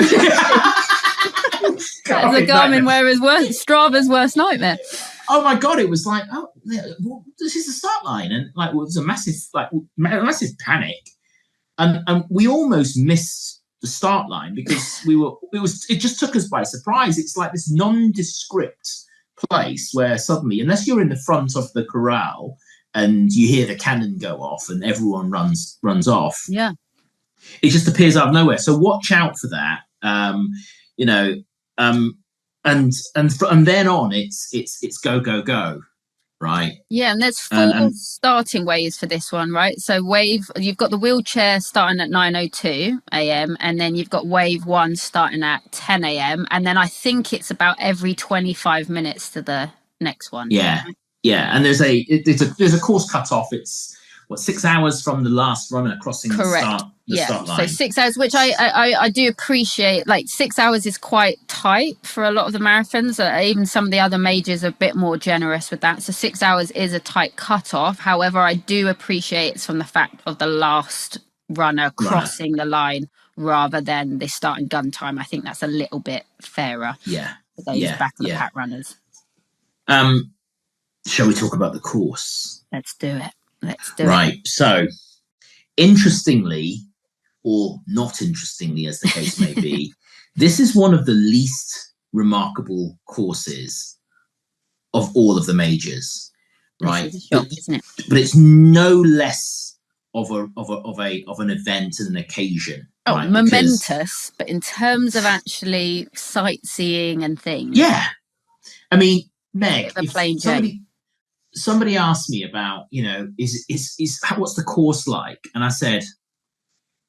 That was a Garmin wearer's Strava's worst nightmare. Oh my God! It was like, this is the start line, and like it was a massive panic, and we almost missed the start line because it just took us by surprise. It's like this nondescript place where suddenly, unless you're in the front of the corral and you hear the cannon go off and everyone runs off, it just appears out of nowhere. So watch out for that. And from then on, it's go, right? Yeah, and there's four starting waves for this one, right? So you've got the wheelchair starting at 9:02 a.m. and then you've got wave 1 starting at 10 a.m. and then I think it's about every 25 minutes to the next one. Yeah. And there's a course cut off. It's 6 hours from the last runner crossing the start line. So 6 hours, which I do appreciate. Like 6 hours is quite tight for a lot of the marathons. Even some of the other majors are a bit more generous with that. So 6 hours is a tight cutoff. However, I do appreciate it's from the fact of the last runner crossing the line rather than the starting gun time. I think that's a little bit fairer. For those back of the pack runners. Shall we talk about the course? Let's do it. Right. So, interestingly, or not interestingly, as the case may be, this is one of the least remarkable courses of all of the majors. Right. This is a shock, isn't it? But it's no less of an event and an occasion. Oh, right? Momentous, but in terms of actually sightseeing and things. Yeah. I mean, Meg, somebody asked me about, what's the course like? And I said,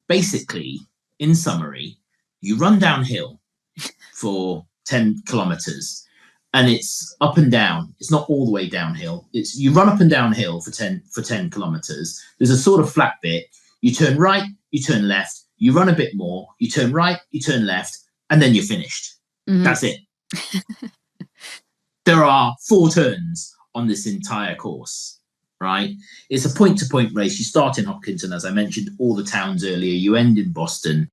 basically, in summary, you run downhill for 10 kilometers and it's up and down. It's not all the way downhill. You run up and downhill for 10 kilometers. There's a sort of flat bit. You turn right, you turn left, you run a bit more, you turn right, you turn left, and then you're finished. Mm-hmm. That's it. There are 4 turns on this entire course, right? It's a point-to-point race. You start in Hopkinton, as I mentioned, all the towns earlier. You end in Boston.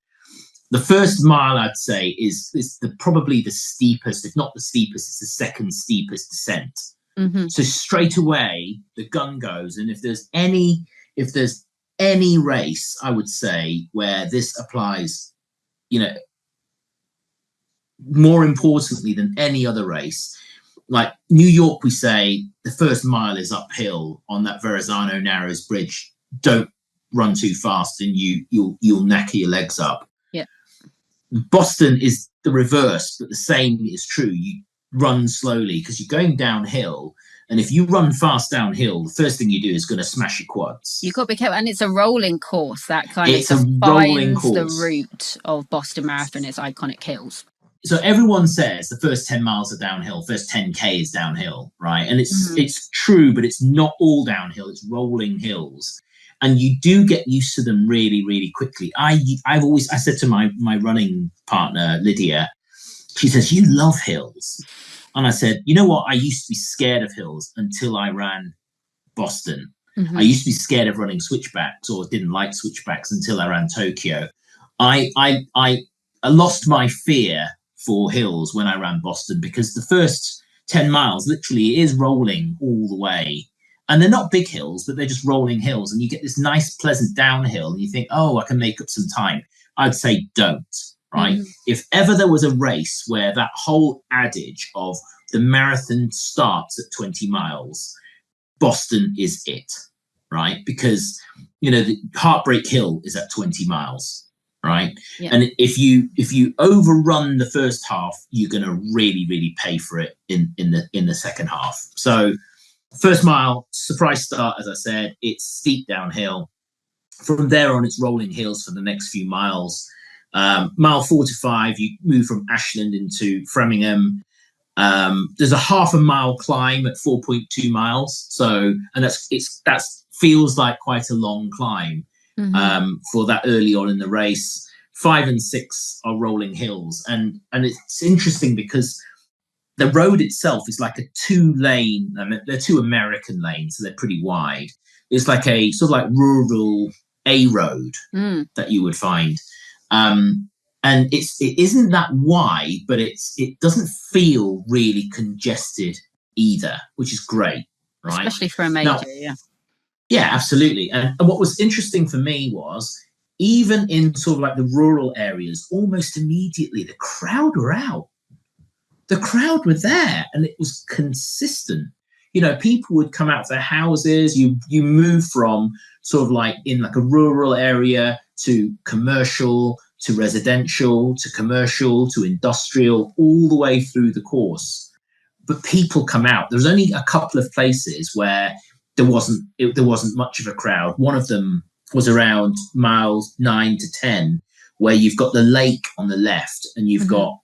The first mile, I'd say, is probably the steepest, if not the steepest, it's the second steepest descent. Mm-hmm. So straight away, the gun goes. And if there's any race, I would say, where this applies, more importantly than any other race, like New York, we say the first mile is uphill on that Verrazano Narrows Bridge. Don't run too fast and you'll knacker your legs up. Yeah. Boston is the reverse, but the same is true. You run slowly because you're going downhill. And if you run fast downhill, the first thing you do is going to smash your quads. You've got to be careful. And it's a rolling course. That kind of defines the route of Boston Marathon. It's iconic hills. So everyone says the first 10 miles are downhill, first 10K is downhill, right? And it's true, but it's not all downhill. It's rolling hills. And you do get used to them really, really quickly. I said to my running partner, Lydia, she says, you love hills. And I said, you know what? I used to be scared of hills until I ran Boston. Mm-hmm. I used to be scared of running switchbacks or didn't like switchbacks until I ran Tokyo. I lost my fear for hills when I ran Boston because the first 10 miles literally is rolling all the way. And they're not big hills, but they're just rolling hills. And you get this nice, pleasant downhill and you think, oh, I can make up some time. I'd say don't, right? Mm-hmm. If ever there was a race where that whole adage of the marathon starts at 20 miles, Boston is it, right? Because, the Heartbreak Hill is at 20 miles. Right. Yeah. And if you overrun the first half, you're going to really, really pay for it in the second half. So first mile, surprise start, as I said, it's steep downhill. From there on, it's rolling hills for the next few miles. Mile 4 to 5, you move from Ashland into Framingham. There's a half a mile climb at 4.2 miles. So, and that feels like quite a long climb. Mm-hmm. For that early on in the race. 5 and 6 are rolling hills. And it's interesting because the road itself is like a 2-lane, they're 2 American lanes, so they're pretty wide. It's like a sort of like rural A road that you would find. And it isn't that wide, but it doesn't feel really congested either, which is great, right? Especially for a major, yeah. Yeah, absolutely. And what was interesting for me was even in sort of like the rural areas, almost immediately, the crowd were out. The crowd were there and it was consistent. People would come out of their houses. You move from sort of like in like a rural area to commercial, to residential, to commercial, to industrial, all the way through the course. But people come out. There's only a couple of places where there wasn't much of a crowd. One of them was around miles 9 to 10, where you've got the lake on the left and you've got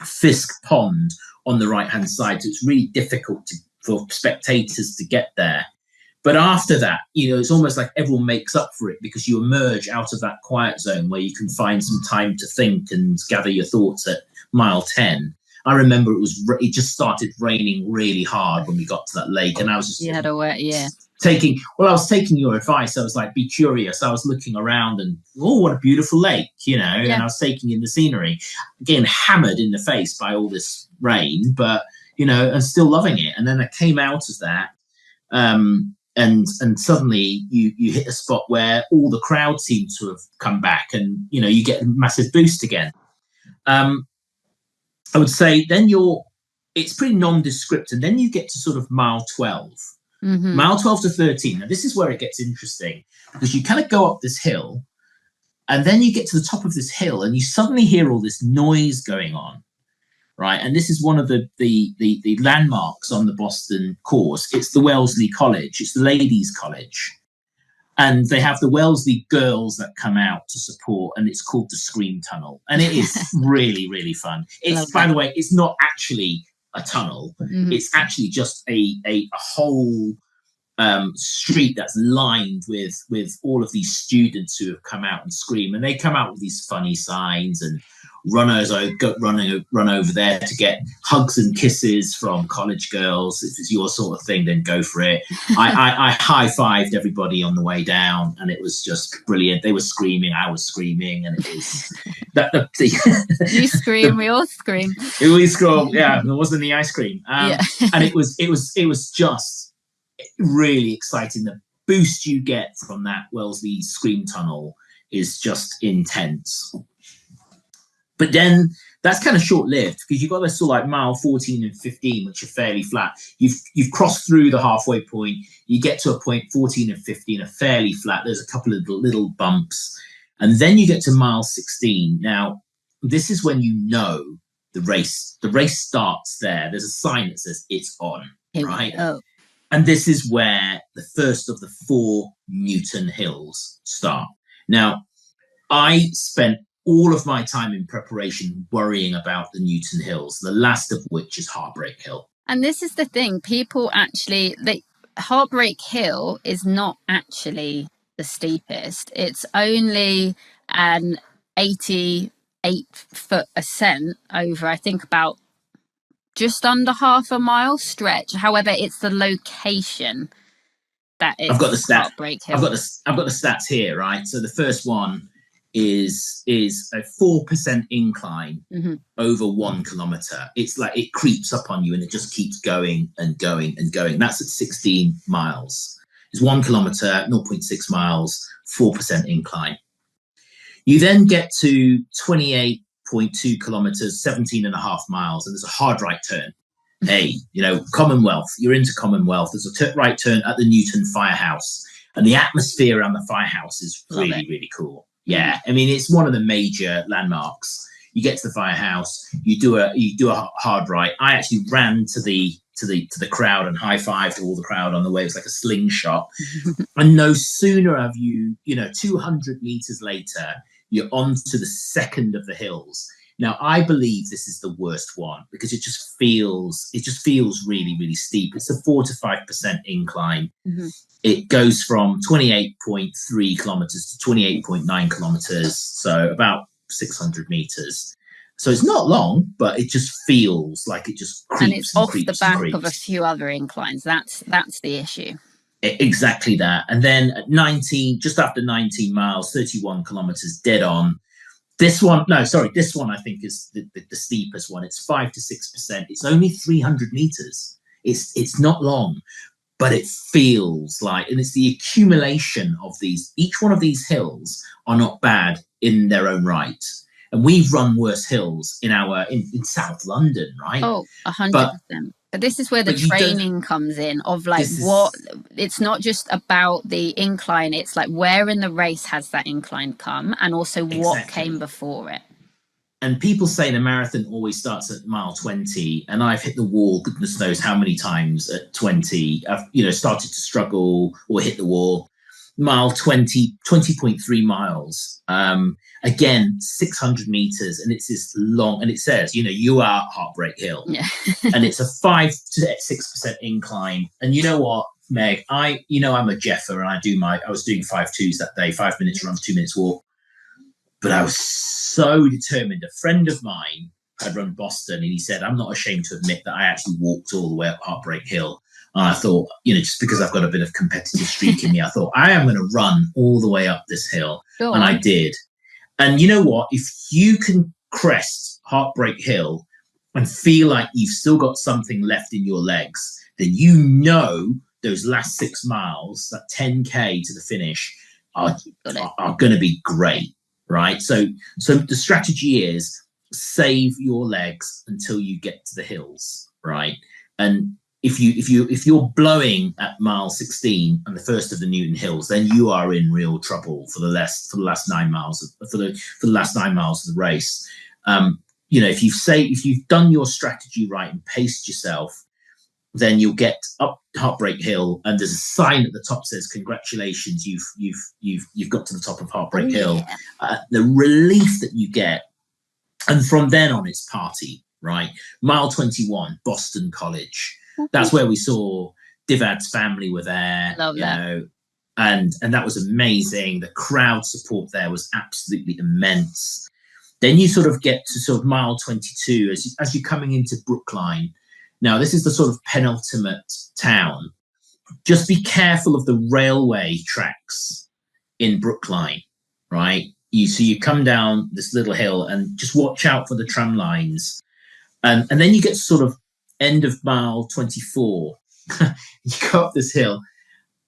Fisk Pond on the right-hand side. So it's really difficult for spectators to get there. But after that, it's almost like everyone makes up for it because you emerge out of that quiet zone where you can find some time to think and gather your thoughts at mile 10. I remember it just started raining really hard when we got to that lake, and I was just I was taking your advice. I was like, be curious. I was looking around and, oh, what a beautiful lake, and I was taking in the scenery, getting hammered in the face by all this rain, but, and still loving it. And then I came out of that, and suddenly you hit a spot where all the crowd seemed to have come back, and, you get a massive boost again. I would say then it's pretty nondescript, and then you get to sort of mile 12. Mm-hmm. Mile 12 to 13. Now, this is where it gets interesting, because you kind of go up this hill, and then you get to the top of this hill, and you suddenly hear all this noise going on, right? And this is one of the landmarks on the Boston course. It's the Wellesley College. It's the ladies' college. And they have the Wellesley girls that come out to support, and it's called the Scream Tunnel. And it is really, really fun. It's, by the way, it's not actually a tunnel. Mm-hmm. It's actually just a whole street that's lined with all of these students who have come out and scream. And they come out with these funny signs, and runners run over there to get hugs and kisses from college girls. If it's your sort of thing, then go for it. I high-fived everybody on the way down, and it was just brilliant. They were screaming, I was screaming, and it was you scream, we all scream. We scream, yeah. There wasn't the ice cream, and it was just really exciting. The boost you get from that Wellesley Scream Tunnel is just intense. But then that's kind of short-lived, because you've got this sort of like mile 14 and 15, which are fairly flat. You've crossed through the halfway point. You get to a point 14 and 15 are fairly flat. There's a couple of little bumps. And then you get to mile 16. Now, this is when the race starts there. There's a sign that says it's on, right? Oh. And this is where the first of the 4 Newton Hills start. Now, I spent all of my time in preparation worrying about the Newton Hills, the last of which is Heartbreak Hill. And this is the thing, people actually, Heartbreak Hill is not actually the steepest. It's only an 88-foot ascent over, I think, about just under half a mile stretch. However, it's the location that is Heartbreak Hill. I've got the stats here, right? So the first one is a 4% incline over 1 kilometer. It's like it creeps up on you, and it just keeps going and going and going. That's at 16 miles. It's 1 kilometer, 0.6 miles, 4% incline. You then get to 28.2 kilometers, 17 and a half miles, and there's a hard right turn. Hey, Commonwealth, you're into Commonwealth. There's a right turn at the Newton Firehouse, and the atmosphere around the firehouse is really, really cool. Yeah, I mean, it's one of the major landmarks. You get to the firehouse, you do a hard right. I actually ran to the crowd and high-fived all the crowd on the way. It was like a slingshot. And no sooner have you 200 meters later, you're on to the second of the hills. Now, I believe this is the worst one, because it just feels really, really steep. It's a 4 to 5% incline. Mm-hmm. It goes from 28.3 kilometers to 28.9 kilometers, so about 600 meters. So it's not long, but it just feels like it just creeps, and it's off creeps the back and creeps. Of a few other inclines. That's the issue. Exactly that. And then at 19, just after 19 miles, 31 kilometers dead on. This one I think is the steepest one. It's 5 to 6%. It's only 300 meters. It's not long, but it feels like, and it's the accumulation of these. Each one of these hills are not bad in their own right. And we've run worse hills in South London, right? Oh, 100%. But this is where the training comes in of it's not just about the incline. It's like, where in the race has that incline come, and also what came before it. And people say the marathon always starts at mile 20, and I've hit the wall, goodness knows how many times at 20. I've, started to struggle or hit the wall. mile 20.3 miles. Again, 600 meters, and it's this long, and it says, you are Heartbreak Hill. Yeah. And it's a 5 to 6% incline. And you know what, Meg, I'm a Jeffer, and I was doing 5.2s that day, 5 minutes run, 2 minutes walk. But I was so determined. A friend of mine had run Boston, and he said, I'm not ashamed to admit that I actually walked all the way up Heartbreak Hill. And I thought, just because I've got a bit of competitive streak in me, I thought, I am going to run all the way up this hill. And I did. And you know what? If you can crest Heartbreak Hill and feel like you've still got something left in your legs, then those last 6 miles, that 10K to the finish, are going to be great, right? So the strategy is save your legs until you get to the hills, right? And if you're blowing at mile 16 and the first of the Newton Hills, then you are in real trouble for the last 9 miles of the race. If you've done your strategy right and paced yourself, then you'll get up Heartbreak Hill, and there's a sign at the top that says, "Congratulations, you've got to the top of Heartbreak Hill." The relief that you get, and from then on, it's party, right? Mile 21, Boston College. That's where we saw Divad's family were there. Love that. And that was amazing. The crowd support there was absolutely immense. Then you sort of get to sort of mile 22 as you're coming into Brookline. Now, this is the sort of penultimate town. Just be careful of the railway tracks in Brookline, right? You come down this little hill and just watch out for the tram lines. And then you get sort of end of mile 24. You go up this hill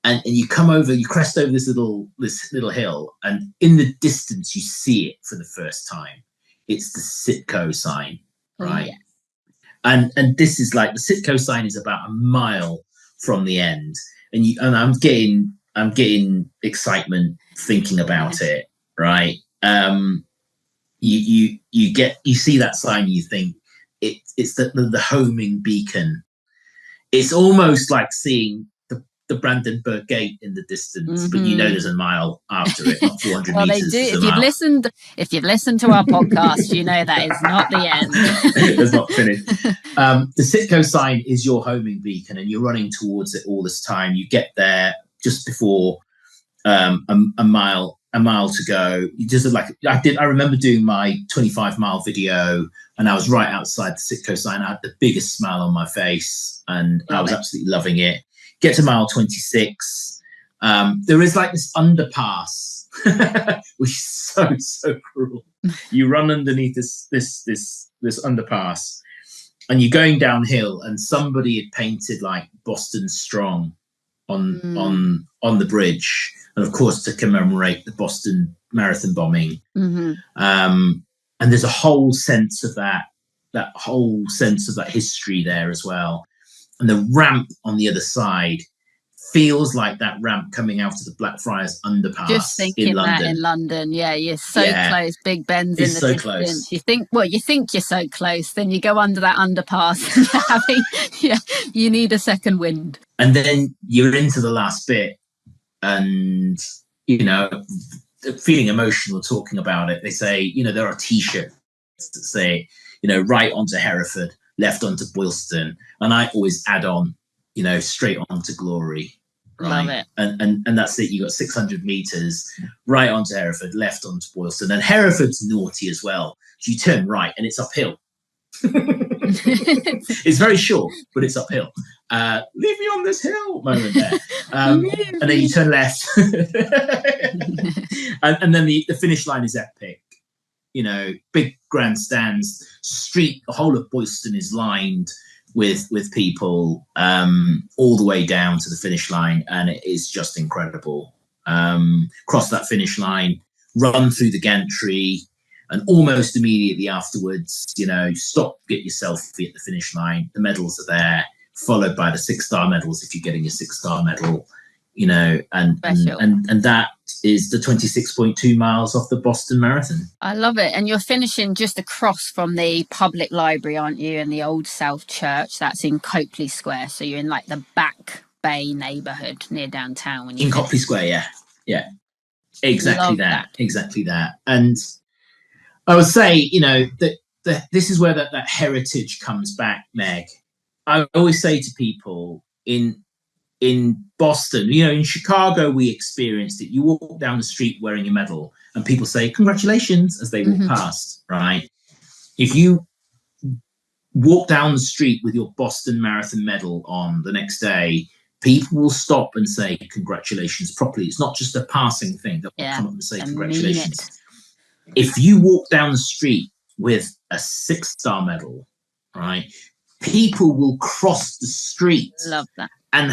and you crest over this little hill, and in the distance you see it for the first time. It's the Citgo sign, right? And this is like, the Citgo sign is about a mile from the end, and I'm getting excitement thinking about it, right? You see that sign, you think it's the homing beacon. It's almost like seeing the Brandenburg Gate in the distance, but there's a mile after it, not 400 well, meters. They do. If you've listened to our podcast, you know that is not the end. It's not finished. The Citgo sign is your homing beacon, and you're running towards it all this time. You get there just before a mile to go. You just I remember doing my 25-mile video, and I was right outside the Citgo sign. I had the biggest smile on my face, and I was absolutely loving it. Get to mile 26. There is like this underpass, which is so cruel. You run underneath this underpass, and you're going downhill, and somebody had painted like Boston Strong on the bridge, and of course to commemorate the Boston Marathon bombing. And there's a whole sense of that history there as well. And the ramp on the other side feels like that ramp coming out of the Blackfriars underpass. Just thinking in London. that in London, you're so close. Big Ben's in the so distance. Close. You think you're so close, then you go under that underpass, and you need a second wind. And then you're into the last bit, and feeling emotional talking about it. They say, there are T-shirts that say, right onto Hereford, left onto Boylston, and I always add on, straight onto glory. Right. Love it. And that's it. You got 600 meters right onto Hereford, left onto Boylston, and Hereford's naughty as well. So you turn right and it's uphill. It's very short, but it's uphill. Leave me on this hill moment there. And then you turn left. and then the finish line is epic. Big grandstands, the whole of Boylston is lined with people all the way down to the finish line, and it is just incredible. Cross that finish line, run through the gantry, and almost immediately afterwards, stop, get your selfie at the finish line. The medals are there, followed by the 6-star medals if you're getting a 6-star medal. And that is the 26.2 miles off the Boston Marathon. I love it. And you're finishing just across from the public library, aren't you? And the Old South Church, that's in Copley Square. So you're in like the Back Bay neighbourhood near downtown. In Copley Square, yeah. Yeah. Exactly Love that. Exactly that. And I would say, that this is where that heritage comes back, Meg. I always say to people in Boston, in Chicago, we experienced it. You walk down the street wearing a medal and people say, congratulations, as they walk past, right? If you walk down the street with your Boston Marathon medal on the next day, people will stop and say congratulations properly. It's not just a passing thing. They'll come up and say congratulations. If you walk down the street with a 6-star medal, right, people will cross the street. Love that. And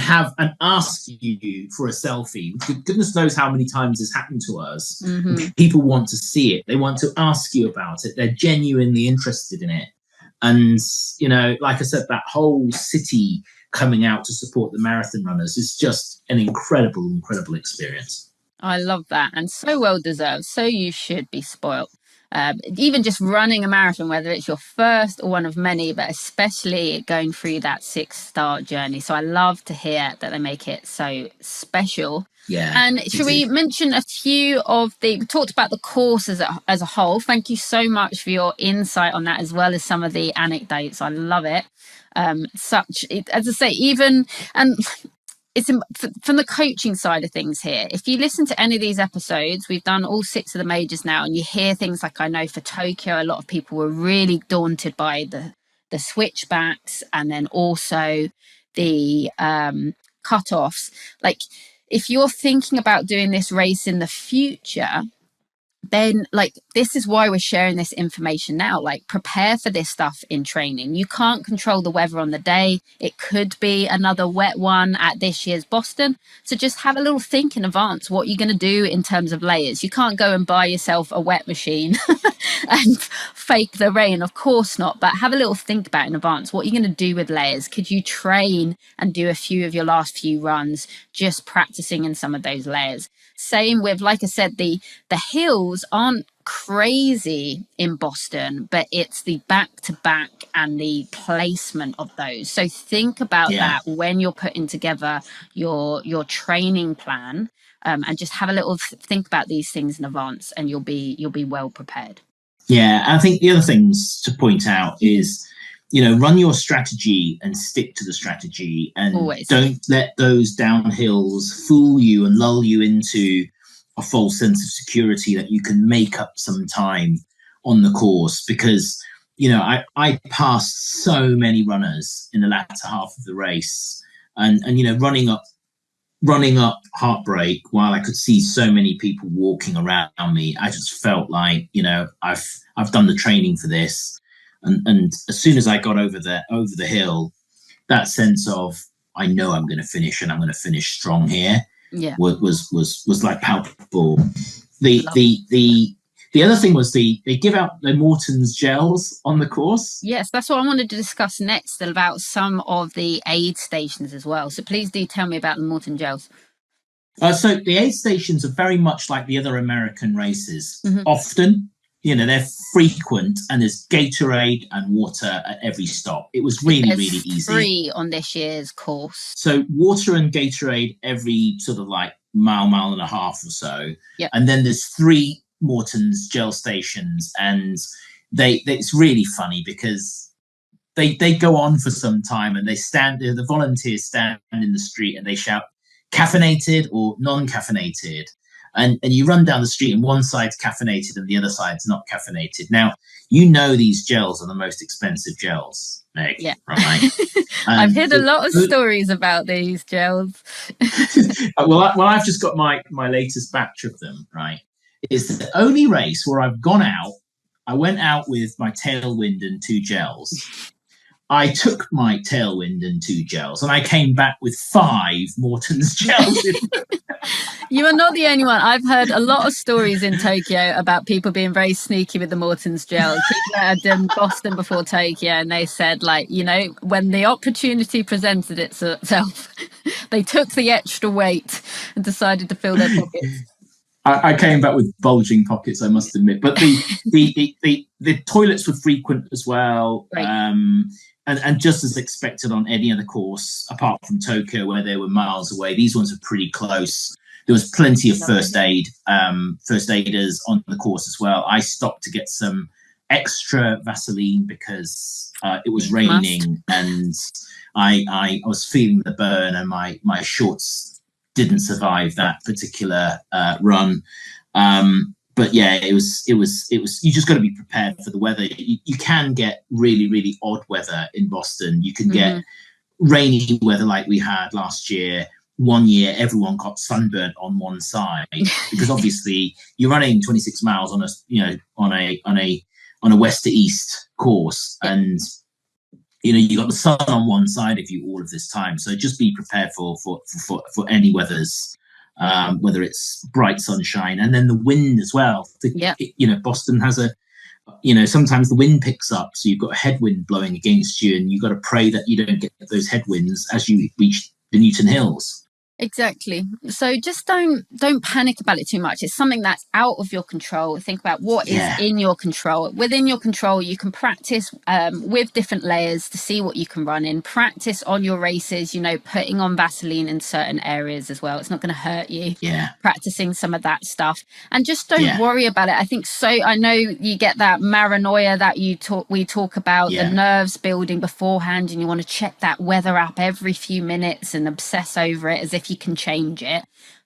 ask you for a selfie. Goodness knows how many times this happened to us. People want to see it. They want to ask you about it. They're genuinely interested in it. And, like I said, that whole city coming out to support the marathon runners is just an incredible, incredible experience. I love that. And so well deserved. So you should be spoilt. Even just running a marathon, whether it's your first or one of many, but especially going through that 6-star journey. So I love to hear that they make it so special. Yeah. And should we mention a few of we talked about the course as a whole. Thank you so much for your insight on that, as well as some of the anecdotes. I love it. As I say, it's from the coaching side of things here. If you listen to any of these episodes, we've done all 6 of the majors now, and you hear things like, I know for Tokyo, a lot of people were really daunted by the switchbacks, and then also the cutoffs. Like, if you're thinking about doing this race in the future, then this is why we're sharing this information now. Prepare for this stuff in training. You can't control the weather on the day. It could be another wet one at this year's Boston. So just have a little think in advance what you're going to do in terms of layers. You can't go and buy yourself a wet machine and fake the rain. Of course not. But have a little think about in advance what you're going to do with layers. Could you train and do a few of your last few runs just practicing in some of those layers? Same with, like I said, the hills aren't crazy in Boston, but it's the back-to-back and the placement of those. So think about that when you're putting together your training plan, and just have a little think about these things in advance, and you'll be well prepared. Yeah, I think the other things to point out is, run your strategy and stick to the strategy, and don't let those downhills fool you and lull you into a false sense of security that you can make up some time on the course. Because, I passed so many runners in the latter half of the race, and running up Heartbreak, while I could see so many people walking around me, I just felt like, I've done the training for this. And as soon as I got over the hill, that sense of, I know I'm going to finish, and I'm going to finish strong here, was like palpable. The other thing was they give out the Morton's gels on the course. Yes, that's what I wanted to discuss next, about some of the aid stations as well. So please do tell me about the Morton gels. So the aid stations are very much like the other American races. Often, they're frequent, and there's Gatorade and water at every stop. It was really easy. 3 on this year's course. So water and Gatorade every sort of mile and a half or so. Yep. And then there's 3 Morton's gel stations, and it's really funny because they go on for some time, and the volunteers stand in the street and they shout caffeinated or non-caffeinated. And you run down the street, and one side's caffeinated and the other side's not caffeinated. Now, these gels are the most expensive gels, Meg. Yeah. Right? I've heard a lot of stories about these gels. Well, I've just got my latest batch of them, right? It's the only race where I've gone out. I went out with my Tailwind and 2 gels. I took my Tailwind and 2 gels, and I came back with 5 Morton's gels. You are not the only one. I've heard a lot of stories in Tokyo about people being very sneaky with the Morton's gels. People that had done Boston before Tokyo, and they said, when the opportunity presented itself, they took the extra weight and decided to fill their pockets. I came back with bulging pockets, I must admit. But the toilets were frequent as well. Right. And just as expected on any other course, apart from Tokyo, where they were miles away, these ones are pretty close. there was plenty of first aiders on the course as well. I stopped to get some extra Vaseline because it was raining and I was feeling the burn, and my shorts didn't survive that particular run. But yeah, it was. You just got to be prepared for the weather. You can get really, really odd weather in Boston. You can get rainy weather like we had last year. One year, everyone got sunburnt on one side because obviously you're running 26 miles on a west to east course, and you got the sun on one side of you all of this time. So just be prepared for any weathers. Whether it's bright sunshine and then the wind as well. Boston has sometimes the wind picks up, so you've got a headwind blowing against you, and you've got to pray that you don't get those headwinds as you reach the Newton Hills. Exactly. So just don't panic about it too much. It's something that's out of your control. Think about what is in your control. Within your control, you can practice with different layers to see what you can run in. Practice on your races, putting on Vaseline in certain areas as well. It's not going to hurt you. Practicing some of that stuff. And just don't worry about it. I know you get that paranoia that we talk about, the nerves building beforehand, and you want to check that weather app every few minutes and obsess over it as if you can change it.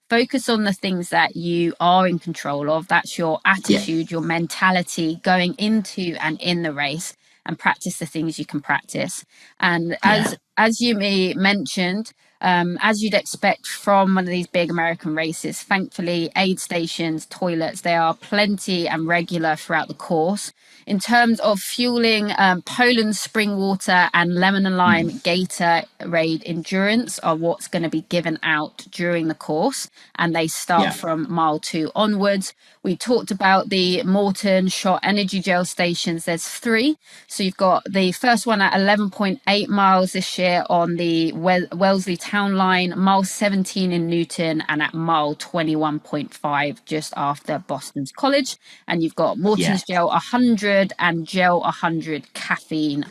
Focus on the things that you are in control of. That's your attitude, your mentality going into and in the race, and practice the things you can practice. And as you mentioned, as you'd expect from one of these big American races, thankfully aid stations, toilets, they are plenty and regular throughout the course. In terms of fueling, Poland spring water and lemon and lime Gatorade Endurance are what's going to be given out during the course, and they start from mile 2 onwards. We talked about the Morton Shot Energy Gel stations. There's 3. So you've got the first one at 11.8 miles this year on the Wellesley Town Line, mile 17 in Newton, and at mile 21.5 just after Boston's College. And you've got Morton's Gel 100 and Gel 100 caffeine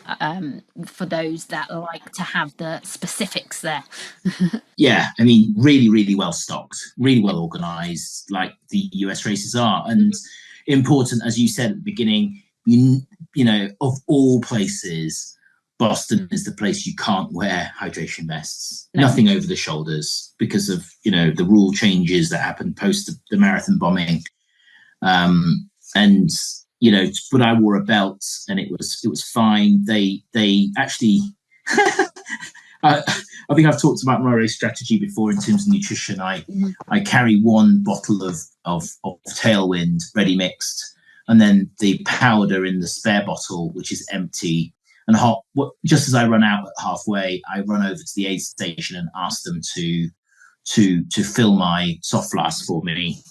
for those that like to have the specifics there. Really, really well stocked, really well organized, like the US races are. And important, as you said at the beginning, of all places, Boston is the place you can't wear hydration vests. Nothing over the shoulders because of the rule changes that happened post the marathon bombing. But I wore a belt and it was fine. They actually I think I've talked about my race strategy before in terms of nutrition. I carry one bottle of Tailwind ready mixed, and then the powder in the spare bottle, which is empty and hot. Just as I run out at halfway, I run over to the aid station and ask them to fill my soft flask for me.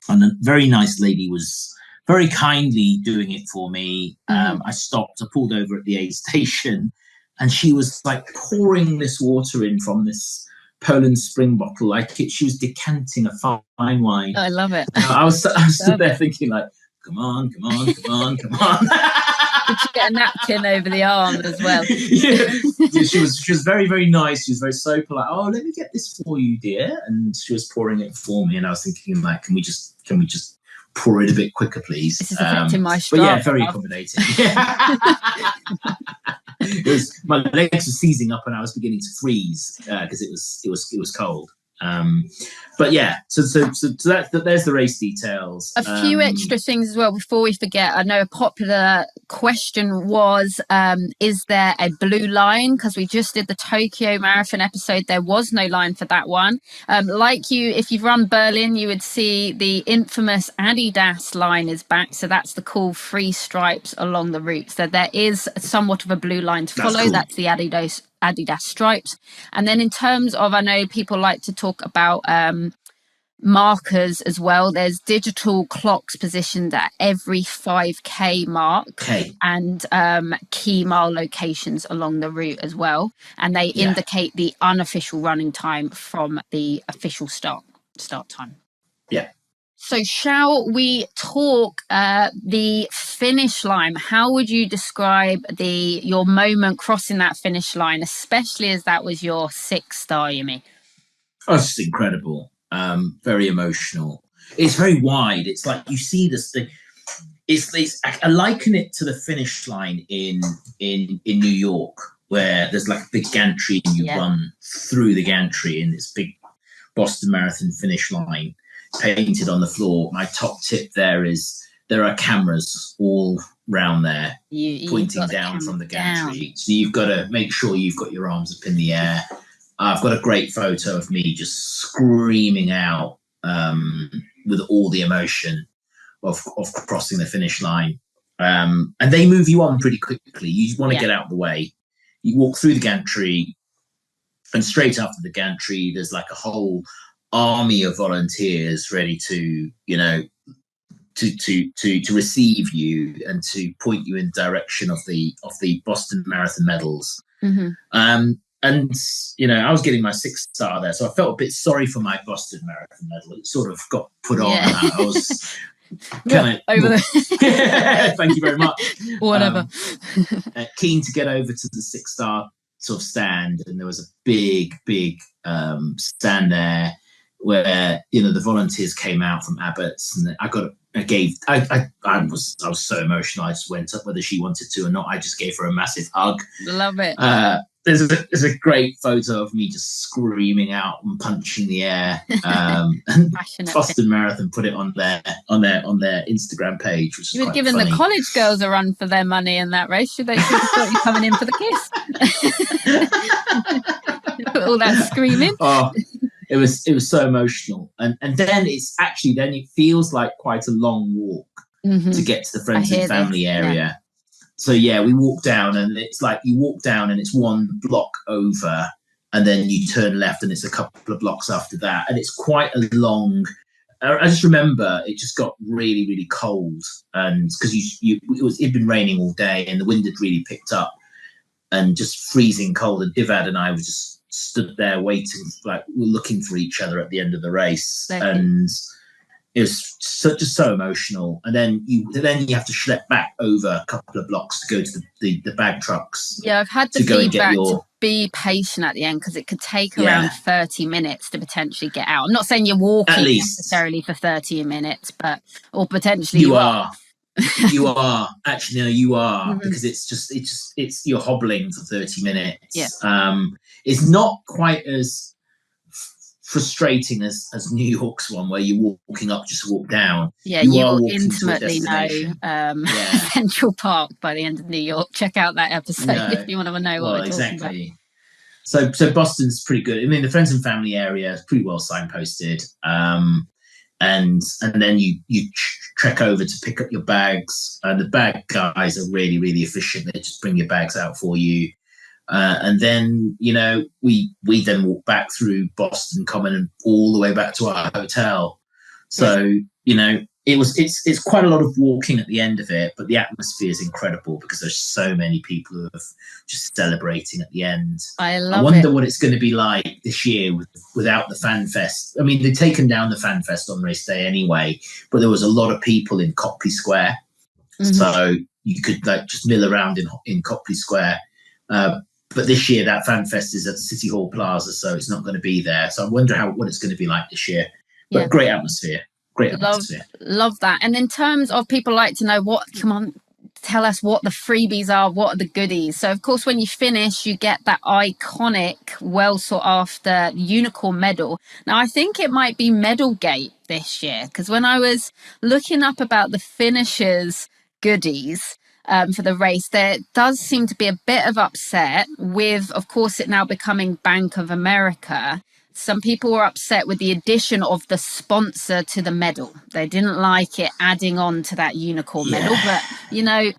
And a very nice lady was very kindly doing it for me. I stopped, I pulled over at the aid station, and she was like pouring this water in from this Poland spring bottle, like she was decanting a fine wine. Oh, I love it. I was stood there thinking like, come on. Did you get a napkin over the arm as well? She was very, very nice. She was very so polite. Oh, let me get this for you, dear. And she was pouring it for me, and I was thinking like, can we just pour it a bit quicker, please? This is affecting my stride. But yeah, very accommodating. My legs were seizing up and I was beginning to freeze because it was cold. But yeah, so there's the race details. A few extra things as well before we forget. I know a popular question was, is there a blue line? Because we just did the Tokyo Marathon episode. There was no line for that one. If you've run Berlin, you would see the infamous Adidas line is back. So that's the cool 3 stripes along the route. So there is somewhat of a blue line to follow. Cool. That's the Adidas stripes. And then in terms of, I know people like to talk about markers as well. There's digital clocks positioned at every 5k mark and key mile locations along the route as well, and they indicate the unofficial running time from the official start time. So shall we talk the finish line? How would you describe your moment crossing that finish line, especially as that was your 6th star, Yumi? Oh, it's just incredible. very emotional. It's very wide. It's like you see this thing. It's I liken it to the finish line in New York, where there's like a big gantry and you run through the gantry in this big Boston Marathon finish line painted on the floor. My top tip there is there are cameras all round there pointing down from the gantry. So you've got to make sure you've got your arms up in the air. I've got a great photo of me just screaming out with all the emotion of crossing the finish line. And they move you on pretty quickly. You want to get out of the way. You walk through the gantry, and straight after the gantry, there's like a whole army of volunteers ready to, you know, to receive you and to point you in the direction of the Boston Marathon medals. And, you know, I was getting my 6th star there, so I felt a bit sorry for my Boston Marathon medal. It sort of got put on. I was kind of over there. Thank you very much. Whatever. Keen to get over to the 6-star sort of stand, and there was a big stand there where, you know, the volunteers came out from Abbott's, and I was so emotional. I just went up, whether she wanted to or not. I just gave her a massive hug. Love it. There's a great photo of me just screaming out and punching the air. And Boston Marathon put it on their Instagram page, which is you were giving the college girls a run for their money in that race. Should they have thought you coming in for the kiss? All that screaming. Oh, it was so emotional, and then it feels like quite a long walk to get to the friends and family area. Yeah. So we walk down, and it's like you walk down and it's one block over, and then you turn left and it's a couple of blocks after that, and it's quite a long. I just remember it just got really, really cold, and because it'd been raining all day and the wind had really picked up, and just freezing cold. And Divad and I were just stood there waiting, like we're looking for each other at the end of the race, and it was just so emotional. And then you have to schlep back over a couple of blocks to go to the bag trucks. Yeah, I've had the feedback to be patient at the end, because it could take around 30 minutes to potentially get out. I'm not saying you're walking necessarily for 30 minutes, or potentially you are. You are actually, no, you are, because it's you're hobbling for 30 minutes. Yeah. It's not quite as frustrating as New York's one, where you're walking up just to walk down. Yeah, you will intimately know Central Park by the end of New York. Check out that episode if you want to know what we're talking about. So Boston's pretty good. I mean, the friends and family area is pretty well signposted. And then you trek over to pick up your bags. The bag guys are really, really efficient. They just bring your bags out for you. And then, you know, we then walk back through Boston Common and all the way back to our hotel. So, you know, it's quite a lot of walking at the end of it, but the atmosphere is incredible because there's so many people who are just celebrating at the end. I wonder what it's going to be like this year without the Fan Fest. I mean, they've taken down the Fan Fest on race day anyway, but there was a lot of people in Copley Square. So you could like just mill around in Copley Square. But this year, that Fan Fest is at City Hall Plaza, so it's not going to be there. So I wonder what it's going to be like this year. But great atmosphere. Love that. And in terms of people like to know tell us what the freebies are, what are the goodies. So, of course, when you finish, you get that iconic, well sought after unicorn medal. Now, I think it might be Medalgate this year, because when I was looking up about the finishers' goodies, for the race, there does seem to be a bit of upset with, of course, it now becoming Bank of America. Some people were upset with the addition of the sponsor to the medal. They didn't like it adding on to that unicorn medal, but, you know,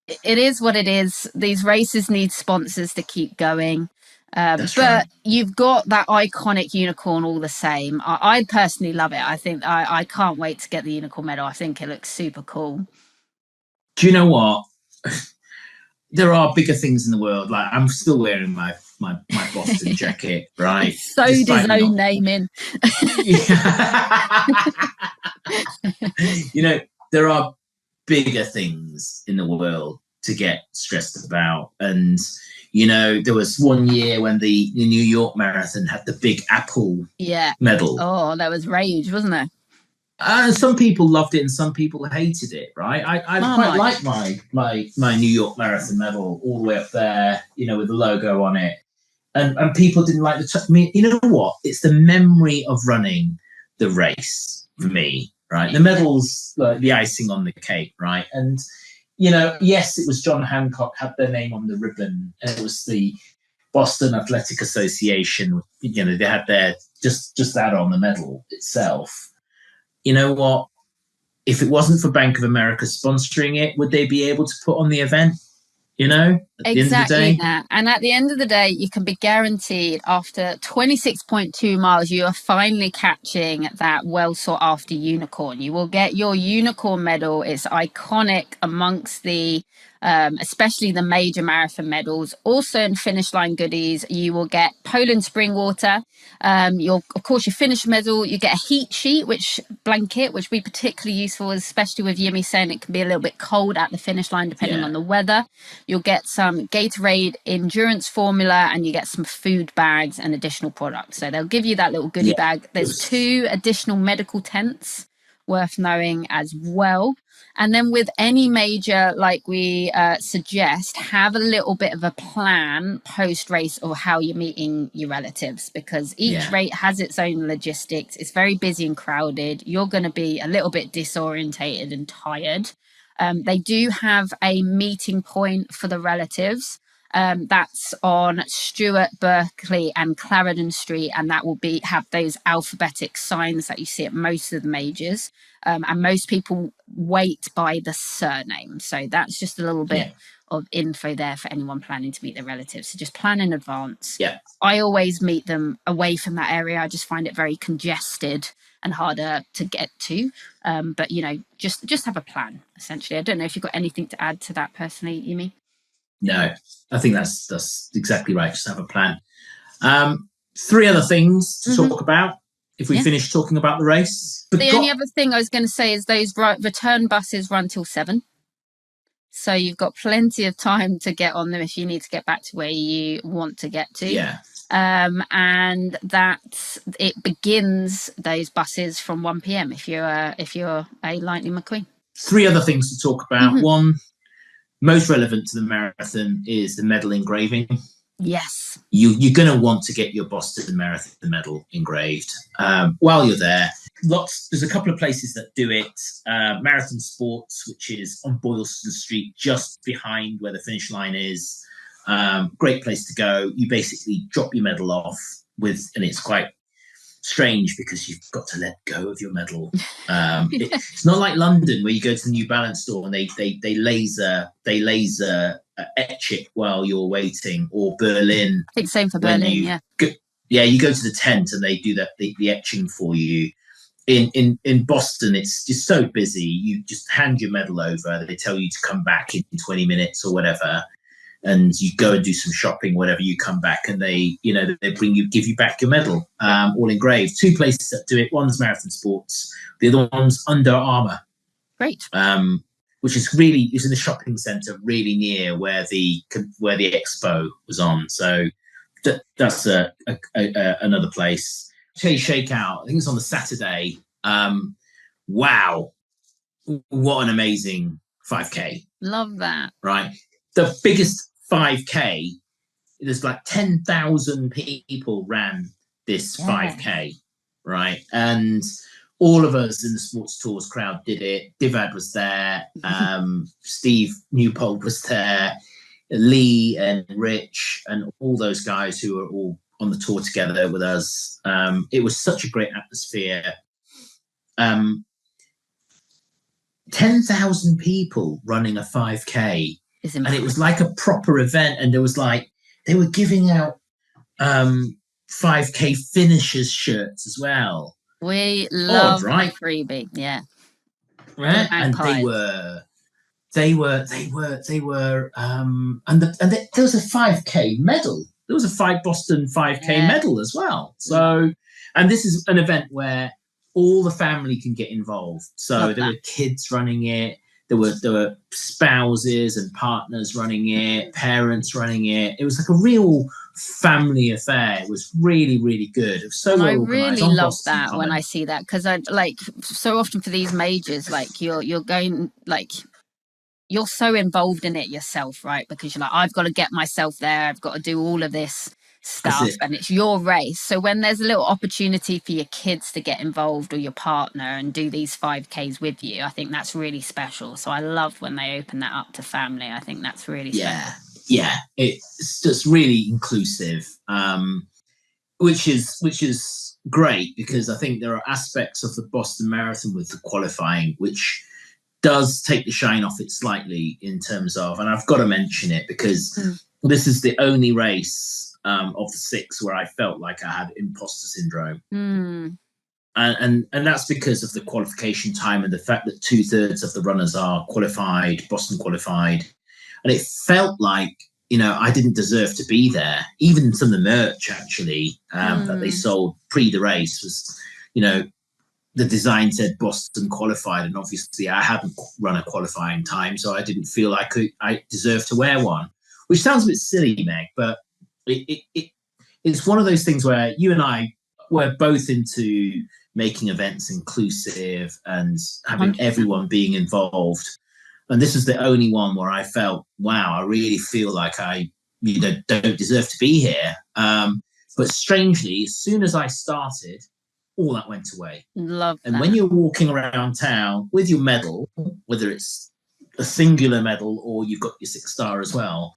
it is what it is. These races need sponsors to keep going. But you've got that iconic unicorn all the same. I personally love it. I think I can't wait to get the unicorn medal. I think it looks super cool. Do you know what? There are bigger things in the world. Like, I'm still wearing my Boston jacket, right? So does own naming. You know, there are bigger things in the world to get stressed about. And, There was one year when the New York Marathon had the big apple medal. Oh, that was rage, wasn't there? Some people loved it and some people hated it, right? I quite like my New York Marathon medal all the way up there, with the logo on it. And people didn't like I mean, you know what? It's the memory of running the race for me, right? The medal's like the icing on the cake, right? And, yes, it was John Hancock had their name on the ribbon, and it was the Boston Athletic Association. They had their just that on the medal itself. You know what? If it wasn't for Bank of America sponsoring it, would they be able to put on the event? Exactly that. And at the end of the day, you can be guaranteed after 26.2 miles, you are finally catching that well sought after unicorn. You will get your unicorn medal. It's iconic amongst the especially the major marathon medals. Also in finish line goodies, you will get Poland spring water. Of course, your finish medal, you get a heat sheet, which will be particularly useful, especially with Yimi saying it can be a little bit cold at the finish line depending on the weather. You'll get some Gatorade endurance formula, and you get some food bags and additional products. So they'll give you that little goodie bag. There's 2 additional medical tents worth knowing as well. And then with any major, like we suggest, have a little bit of a plan post-race of how you're meeting your relatives, because each race has its own logistics. It's very busy and crowded. You're going to be a little bit disorientated and tired. They do have a meeting point for the relatives. That's on Stewart, Berkeley and Clarendon Street, and that will have those alphabetic signs that you see at most of the majors. And most people wait by the surname. So that's just a little bit of info there for anyone planning to meet their relatives. So just plan in advance. Yeah. I always meet them away from that area. I just find it very congested and harder to get to. But, just have a plan, essentially. I don't know if you've got anything to add to that personally, Yumi. No, I think that's exactly right. Just have a plan. 3 other things to talk about if we finish talking about the race. The only other thing I was going to say is those return buses run till 7. So you've got plenty of time to get on them if you need to get back to where you want to get to. Yeah. And that it begins those buses from 1 p.m. if you're a Lightning McQueen. 3 other things to talk about. One, most relevant to the marathon, is the medal engraving. Yes. You're going to want to get your Boston Marathon medal engraved while you're there. There's a couple of places that do it. Marathon Sports, which is on Boylston Street, just behind where the finish line is. Great place to go. You basically drop your medal off and it's quite strange because you've got to let go of your medal. It's not like London where you go to the New Balance store and they laser etch it while you're waiting, or Berlin. I think same for Berlin. You go to the tent and they do the etching for you. In Boston, it's just so busy. You just hand your medal over. They tell you to come back in 20 minutes or whatever. And you go and do some shopping, whatever, you come back and they give you back your medal, all engraved. 2 places that do it. One's Marathon Sports. The other one's Under Armour. Great. Which is in the shopping centre, really near where the Expo was on. So that's another place. Chase Shakeout, I think it's on the Saturday. Wow. What an amazing 5K. Love that. Right. The biggest 5K, there's like 10,000 people ran this 5K, right? And all of us in the Sports Tours crowd did it. Divad was there. Steve Newpold was there. Lee and Rich and all those guys who were all on the tour together with us. It was such a great atmosphere. 10,000 people running a 5K. And it was like a proper event. And they were giving out 5K finishers shirts as well. We love a freebie, yeah. Right? And there was a 5K medal. There was a Boston 5K medal as well. So, and this is an event where all the family can get involved. So there were kids running it. there were spouses and partners running it, parents running it. It was like a real family affair. It was really, really good. It was so well organized. I really love Boston that Common. when I see that, because I like so often for these majors, like you're going like you're so involved in it yourself, right? Because you're like, I've got to get myself there. I've got to do all of this stuff, and it's your race. So when there's a little opportunity for your kids to get involved or your partner and do these 5Ks with you, I think that's really special. So I love when they open that up to family. I think that's really special. Yeah, it's just really inclusive, which is great, because I think there are aspects of the Boston Marathon with the qualifying which does take the shine off it slightly, in terms of, and I've got to mention it because this is the only race of the 6 where I felt like I had imposter syndrome. And that's because of the qualification time and the fact that 2/3 of the runners are qualified, Boston qualified. And it felt like, I didn't deserve to be there. Even some of the merch, actually, that they sold pre the race was, the design said Boston qualified. And obviously I hadn't run a qualifying time, so I didn't feel I deserved to wear one, which sounds a bit silly, Meg, but it's one of those things where you and I were both into making events inclusive and having everyone being involved. And this is the only one where I felt, wow, I really feel like I don't deserve to be here. But strangely, as soon as I started, all that went away. Love that. And when you're walking around town with your medal, whether it's a singular medal or you've got your 6-star as well,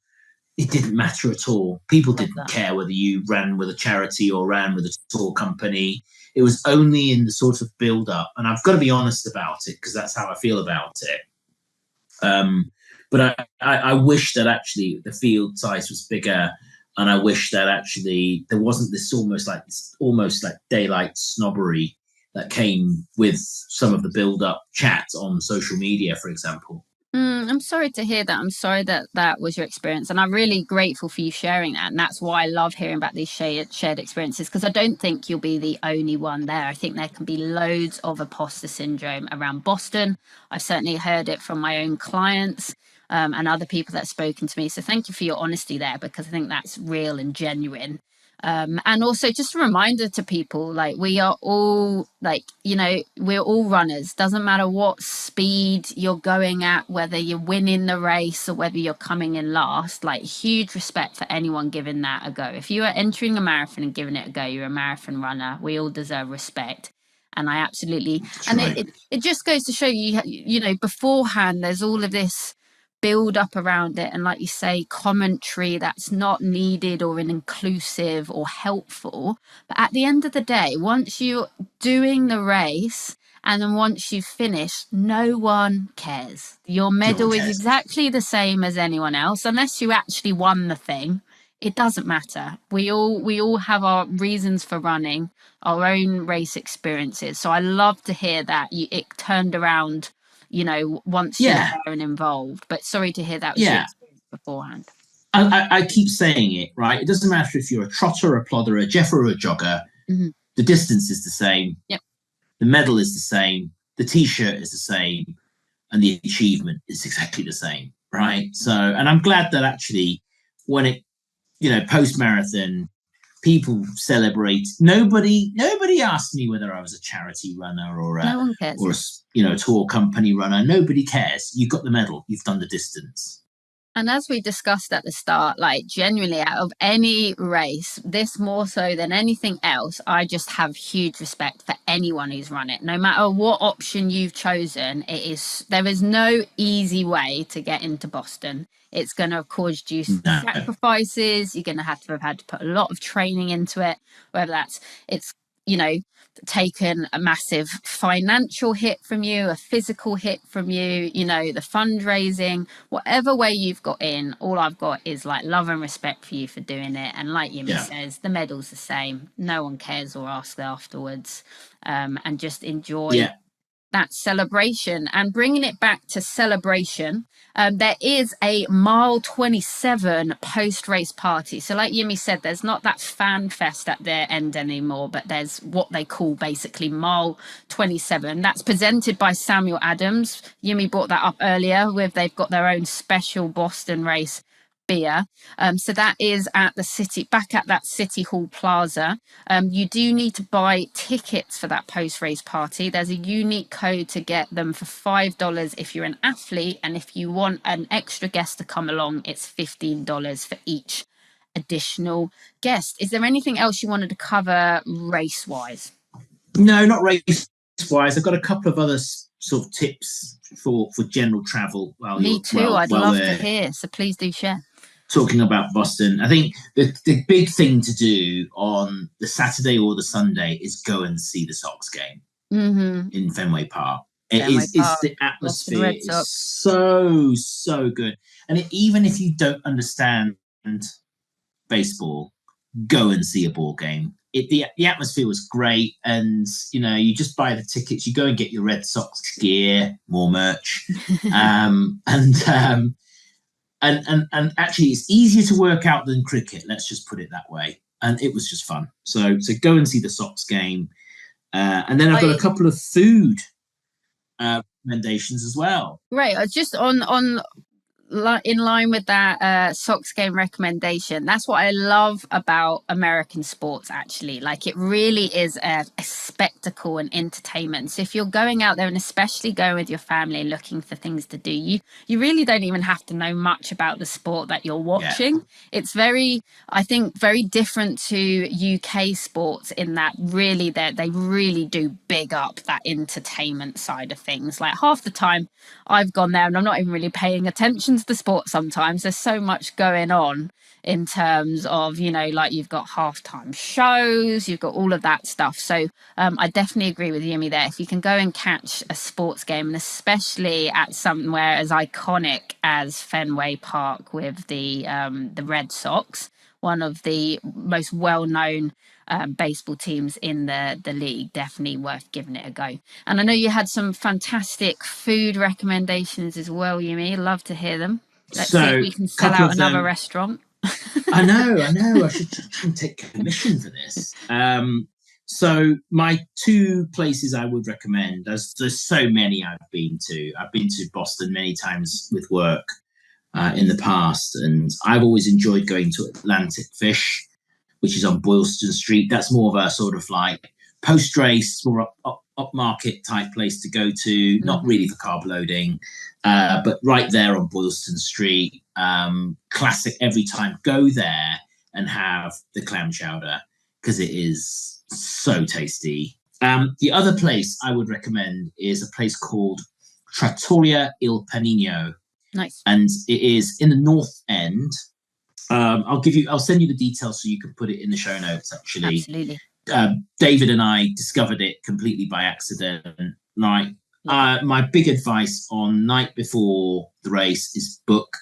it didn't matter at all. People didn't care whether you ran with a charity or ran with a tour company. It was only in the sort of build-up. And I've got to be honest about it, because that's how I feel about it. But I wish that actually the field size was bigger, and I wish that actually there wasn't this almost like daylight snobbery that came with some of the build-up chat on social media, for example. I'm sorry to hear that. I'm sorry that that was your experience, and I'm really grateful for you sharing that. And that's why I love hearing about these shared experiences, because I don't think you'll be the only one there. I think there can be loads of imposter syndrome around Boston. I've certainly heard it from my own clients and other people that have spoken to me. So thank you for your honesty there, because I think that's real and genuine. And also just a reminder to people, like, we are all we're all runners. Doesn't matter what speed you're going at, whether you're winning the race or whether you're coming in last. Like, huge respect for anyone giving that a go. If you are entering a marathon and giving it a go, you're a marathon runner. We all deserve respect. And I absolutely, it just goes to show you, beforehand, there's all of this build up around it, and like you say, commentary that's not needed or inclusive or helpful. But at the end of the day, once you're doing the race and then once you've finished, no one cares. Your medal is exactly the same as anyone else, unless you actually won the thing. It doesn't matter. We all have our reasons for running, our own race experiences. So I love to hear that it turned around, once you're there and involved. But sorry to hear that was your experience beforehand. I keep saying it, right? It doesn't matter if you're a trotter, a plodder, a jeffer, or a jogger. The distance is the same. Yep. The medal is the same. The T-shirt is the same. And the achievement is exactly the same, right? So, and I'm glad that actually when it, post-marathon, people celebrate. Nobody asked me whether I was a charity runner or a tour company runner. Nobody cares. You got the medal. You've done the distance. And as we discussed at the start, like, genuinely, out of any race, this more so than anything else, I just have huge respect for anyone who's run it. No matter what option you've chosen, there is no easy way to get into Boston. It's going to have caused you sacrifices. You're going to have had to put a lot of training into it, whether it's taken a massive financial hit from you, a physical hit from you, the fundraising, whatever way you've got in. All I've got is like love and respect for you for doing it. And like Yemi says, the medal's the same. No one cares or asks afterwards. And just enjoy that celebration. And bringing it back to celebration, there is a mile 27 post-race party. So like Yumi said, there's not that fan fest at their end anymore, but there's what they call basically mile 27. That's presented by Samuel Adams. Yumi brought that up earlier with they've got their own special Boston race beer. So that is at the city, back at that City Hall Plaza. You do need to buy tickets for that post-race party. There's a unique code to get them for $5 if you're an athlete, and if you want an extra guest to come along, it's $15 for each additional guest. Is there anything else you wanted to cover race-wise? No, not race-wise. I've got a couple of other sort of tips for general travel. Me too. I'd love to hear, so please do share. Talking about Boston, I think the big thing to do on the Saturday or the Sunday is go and see the Sox game in Fenway Park. It's the atmosphere is so good, and even if you don't understand baseball, go and see a ball game. The atmosphere was great, and you just buy the tickets, you go and get your Red Sox gear, more merch, and actually it's easier to work out than cricket, let's just put it that way, and it was just fun. So go and see the Sox game, and then I've got a couple of food recommendations as well. Right, just in line with that Sox game recommendation, that's what I love about American sports, actually. Like, it really is a spectacle and entertainment. So if you're going out there, and especially going with your family and looking for things to do, you really don't even have to know much about the sport that you're watching. Yeah. It's I think very different to UK sports in that really they really do big up that entertainment side of things. Like, half the time I've gone there and I'm not even really paying attention to the sport. Sometimes there's so much going on in terms of, like, you've got halftime shows, you've got all of that stuff. So I definitely agree with Yumi there. If you can go and catch a sports game, and especially at somewhere as iconic as Fenway Park with the Red Sox, one of the most well-known baseball teams in the league, definitely worth giving it a go. And I know you had some fantastic food recommendations as well, Yumi. Love to hear them. Let's see if we can sell out another restaurant. I know. I should try and take commission for this. So my two places I would recommend, there's so many I've been to. I've been to Boston many times with work in the past, and I've always enjoyed going to Atlantic Fish, which is on Boylston Street. That's more of a sort of like post-race, more upmarket type place to go to, not really for carb loading, but right there on Boylston Street. Classic every time. Go there and have the clam chowder, because it is so tasty. The other place I would recommend is a place called Trattoria Il Panino. Nice. And it is in the North End. I'll send you the details so you can put it in the show notes, actually. Absolutely. David and I discovered it completely by accident. Like, my big advice on night before the race is book.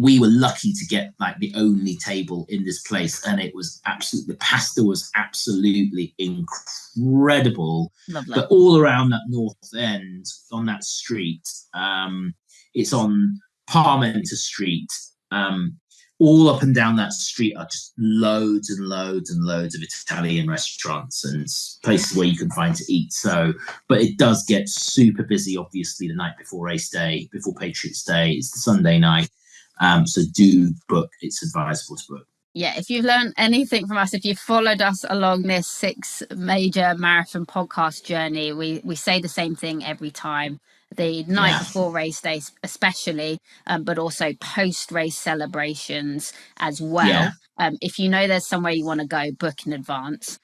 We were lucky to get like the only table in this place, and it was the pasta was absolutely incredible. Lovely. But all around that North End, on that street, it's on Parmenter Street. All up and down that street are just loads and loads and loads of Italian restaurants and places where you can find to eat. But it does get super busy, obviously, the night before race day, before Patriots Day. It's the Sunday night. So do book. It's advisable to book. Yeah, if you've learned anything from us, if you've followed us along this 6 major marathon podcast journey, we say the same thing every time. The night before race day especially, but also post-race celebrations as well. Yeah. If you know there's somewhere you want to go, book in advance,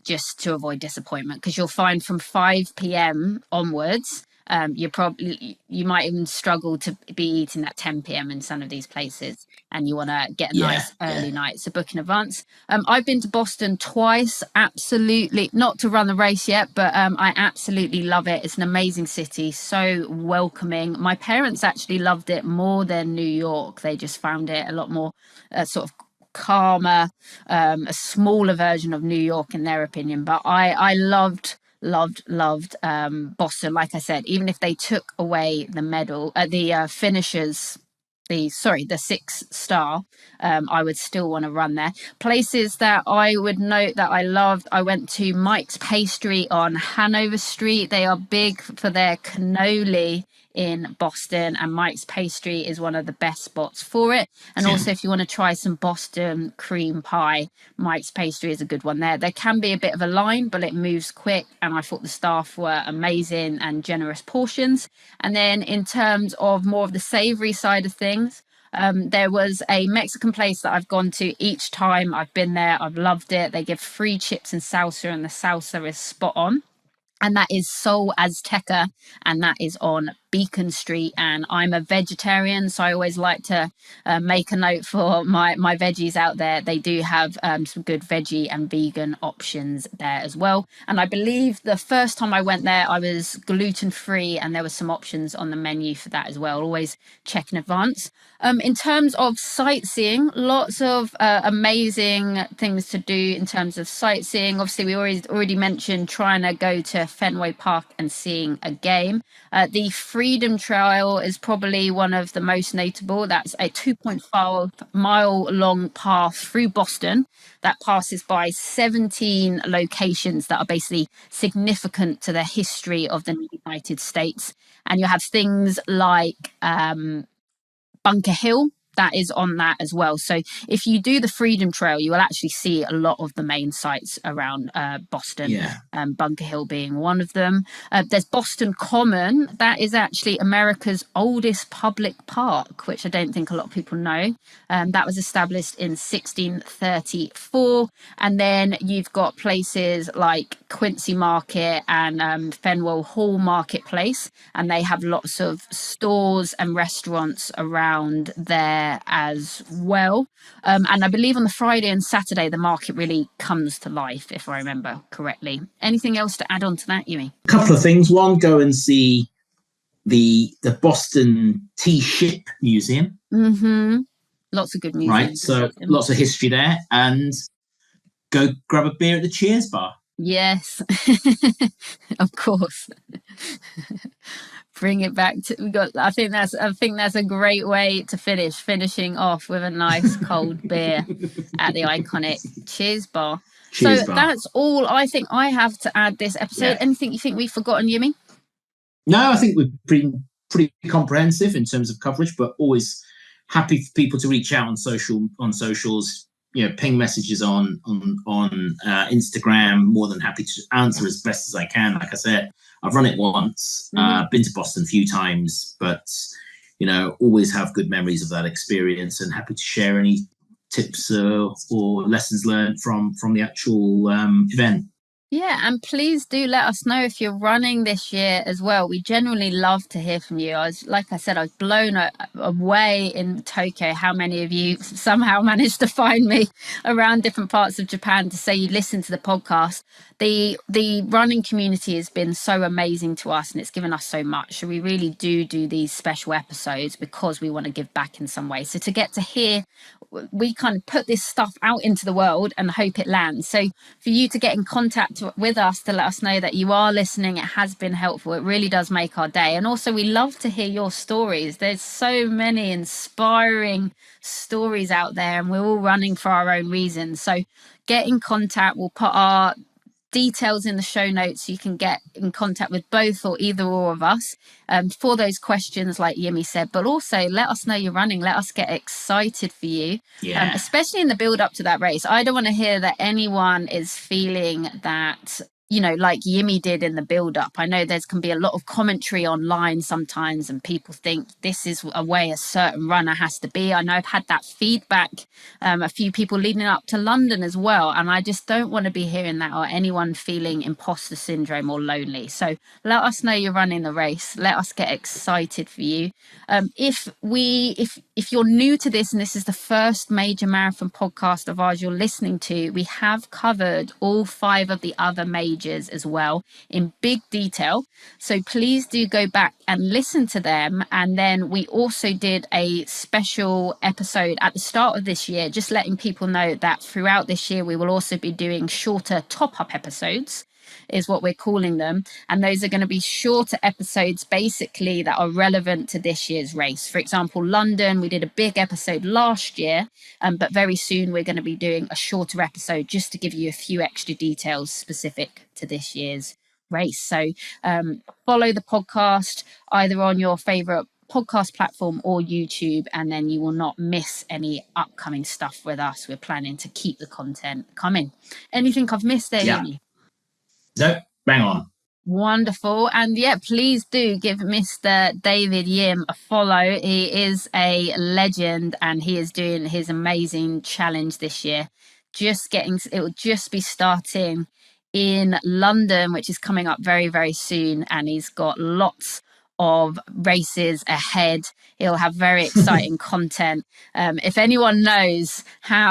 just to avoid disappointment, because you'll find from 5 p.m. onwards, you might even struggle to be eating at 10 p.m. in some of these places, and you want to get a nice early night, so book in advance. I've been to Boston twice, absolutely not to run the race yet, but I absolutely love it. It's an amazing city, so welcoming. My parents actually loved it more than New York. They just found it a lot more sort of calmer, a smaller version of New York in their opinion, but I loved loved Boston. Like I said, even if they took away the medal, the finishers, the 6-star, I would still want to run there. Places that I would note that I loved, I went to Mike's Pastry on Hanover Street. They are big for their cannoli in Boston, and Mike's Pastry is one of the best spots for it. And also, if you want to try some Boston cream pie, Mike's Pastry is a good one there. There can be a bit of a line, but it moves quick, and I thought the staff were amazing and generous portions. And then in terms of more of the savory side of things, there was a Mexican place that I've gone to each time I've been there. I've loved it. They give free chips and salsa, and the salsa is spot on. And that is Sol Azteca, and that is on Beacon Street. And I'm a vegetarian, so I always like to make a note for my veggies out there. They do have some good veggie and vegan options there as well. And I believe the first time I went there, I was gluten-free, and there were some options on the menu for that as well. Always check in advance. In terms of sightseeing, lots of amazing things to do in terms of sightseeing. Obviously, we already mentioned trying to go to Fenway Park and seeing a game. The Freedom Trail is probably one of the most notable. That's a 2.5-mile long path through Boston that passes by 17 locations that are basically significant to the history of the United States. And you have things like Bunker Hill that is on that as well. So if you do the Freedom Trail, you will actually see a lot of the main sites around Boston, Bunker Hill being one of them. There's Boston Common. That is actually America's oldest public park, which I don't think a lot of people know. That was established in 1634. And then you've got places like Quincy Market and Fenwell Hall Marketplace, and they have lots of stores and restaurants around there as well. And I believe on the Friday and Saturday the market really comes to life, if I remember correctly. Anything else to add on to that, Yumi? A couple of things. One, go and see the Boston Tea Ship Museum. Lots of good music. Right, so lots of history there. And go grab a beer at the Cheers bar. Yes, of course. Bring it back to I think that's a great way to finishing off with a nice cold beer at the iconic Cheers bar. That's all I think I have to add this episode. Anything you think we've forgotten, Yumi? No, I think we've been pretty comprehensive in terms of coverage, but always happy for people to reach out on socials. Ping messages on Instagram. More than happy to answer as best as I can. Like I said, I've run it once, been to Boston a few times, but always have good memories of that experience, and happy to share any tips or lessons learned from the actual event. Yeah, and please do let us know if you're running this year as well. We genuinely love to hear from you. I was blown away in Tokyo how many of you somehow managed to find me around different parts of Japan to say you listen to the podcast. The running community has been so amazing to us, and it's given us so much. So we really do these special episodes because we want to give back in some way. So to get to hear, we kind of put this stuff out into the world and hope it lands. So for you to get in contact with us to let us know that you are listening, it has been helpful. It really does make our day. And also we love to hear your stories. There's so many inspiring stories out there, and we're all running for our own reasons. So get in contact. We'll put our details in the show notes so you can get in contact with both or either or of us for those questions like Yimi said, but also let us know you're running. Let us get excited for you, especially in the build up to that race. I don't want to hear that anyone is feeling that like Yimi did in the build up. I know there can be a lot of commentary online sometimes, and people think this is a way a certain runner has to be. I know I've had that feedback, a few people leading up to London as well. And I just don't want to be hearing that, or anyone feeling imposter syndrome or lonely. So let us know you're running the race. Let us get excited for you. If you're new to this and this is the first major marathon podcast of ours you're listening to, we have covered all 5 of the other majors as well in big detail, so please do go back and listen to them. And then we also did a special episode at the start of this year, just letting people know that throughout this year we will also be doing shorter top-up episodes. is what we're calling them. And those are going to be shorter episodes, basically, that are relevant to this year's race. For example, London, we did a big episode last year, but very soon we're going to be doing a shorter episode just to give you a few extra details specific to this year's race. So follow the podcast either on your favorite podcast platform or YouTube, and then you will not miss any upcoming stuff with us. We're planning to keep the content coming. Anything I've missed there, Uni? No, bang on. Wonderful. And yeah, please do give Mr. David Yim a follow. He is a legend and he is doing his amazing challenge this year. It will just be starting in London, which is coming up very, very soon. And he's got lots of races ahead. He'll have very exciting content. If anyone knows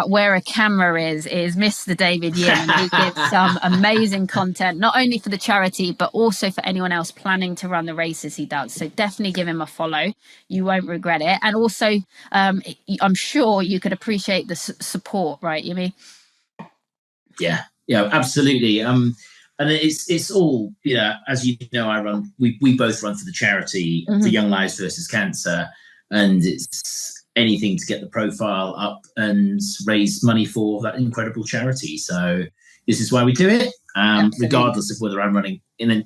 where a camera is Mr. David Yim, and he gives some amazing content, not only for the charity, but also for anyone else planning to run the races he does. So definitely give him a follow. You won't regret it. And also, I'm sure you could appreciate the support, right, Yumi? Yeah, absolutely. And it's all, as you know, we both run for the charity for Young Lives versus Cancer, and it's anything to get the profile up and raise money for that incredible charity. So this is why we do it, regardless of whether I'm running in a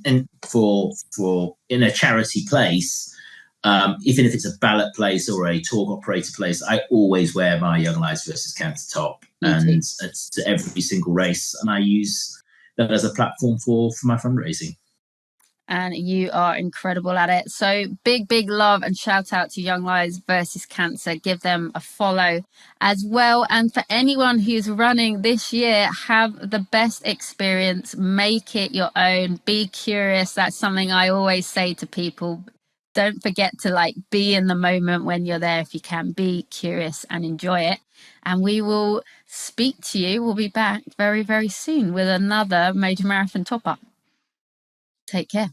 charity place, even if it's a ballot place or a talk operator place. I always wear my Young Lives versus Cancer top, and it's to every single race, and I use that as a platform for my fundraising. And you are incredible at it. So big love and shout out to Young Lives versus Cancer. Give them a follow as well. And for anyone who's running this year, have the best experience. Make it your own. Be curious. That's something I always say to people. Don't forget to be in the moment when you're there. If you can, be curious and enjoy it. And we will speak to you. We'll be back very, very soon with another Major Marathon top up. Take care.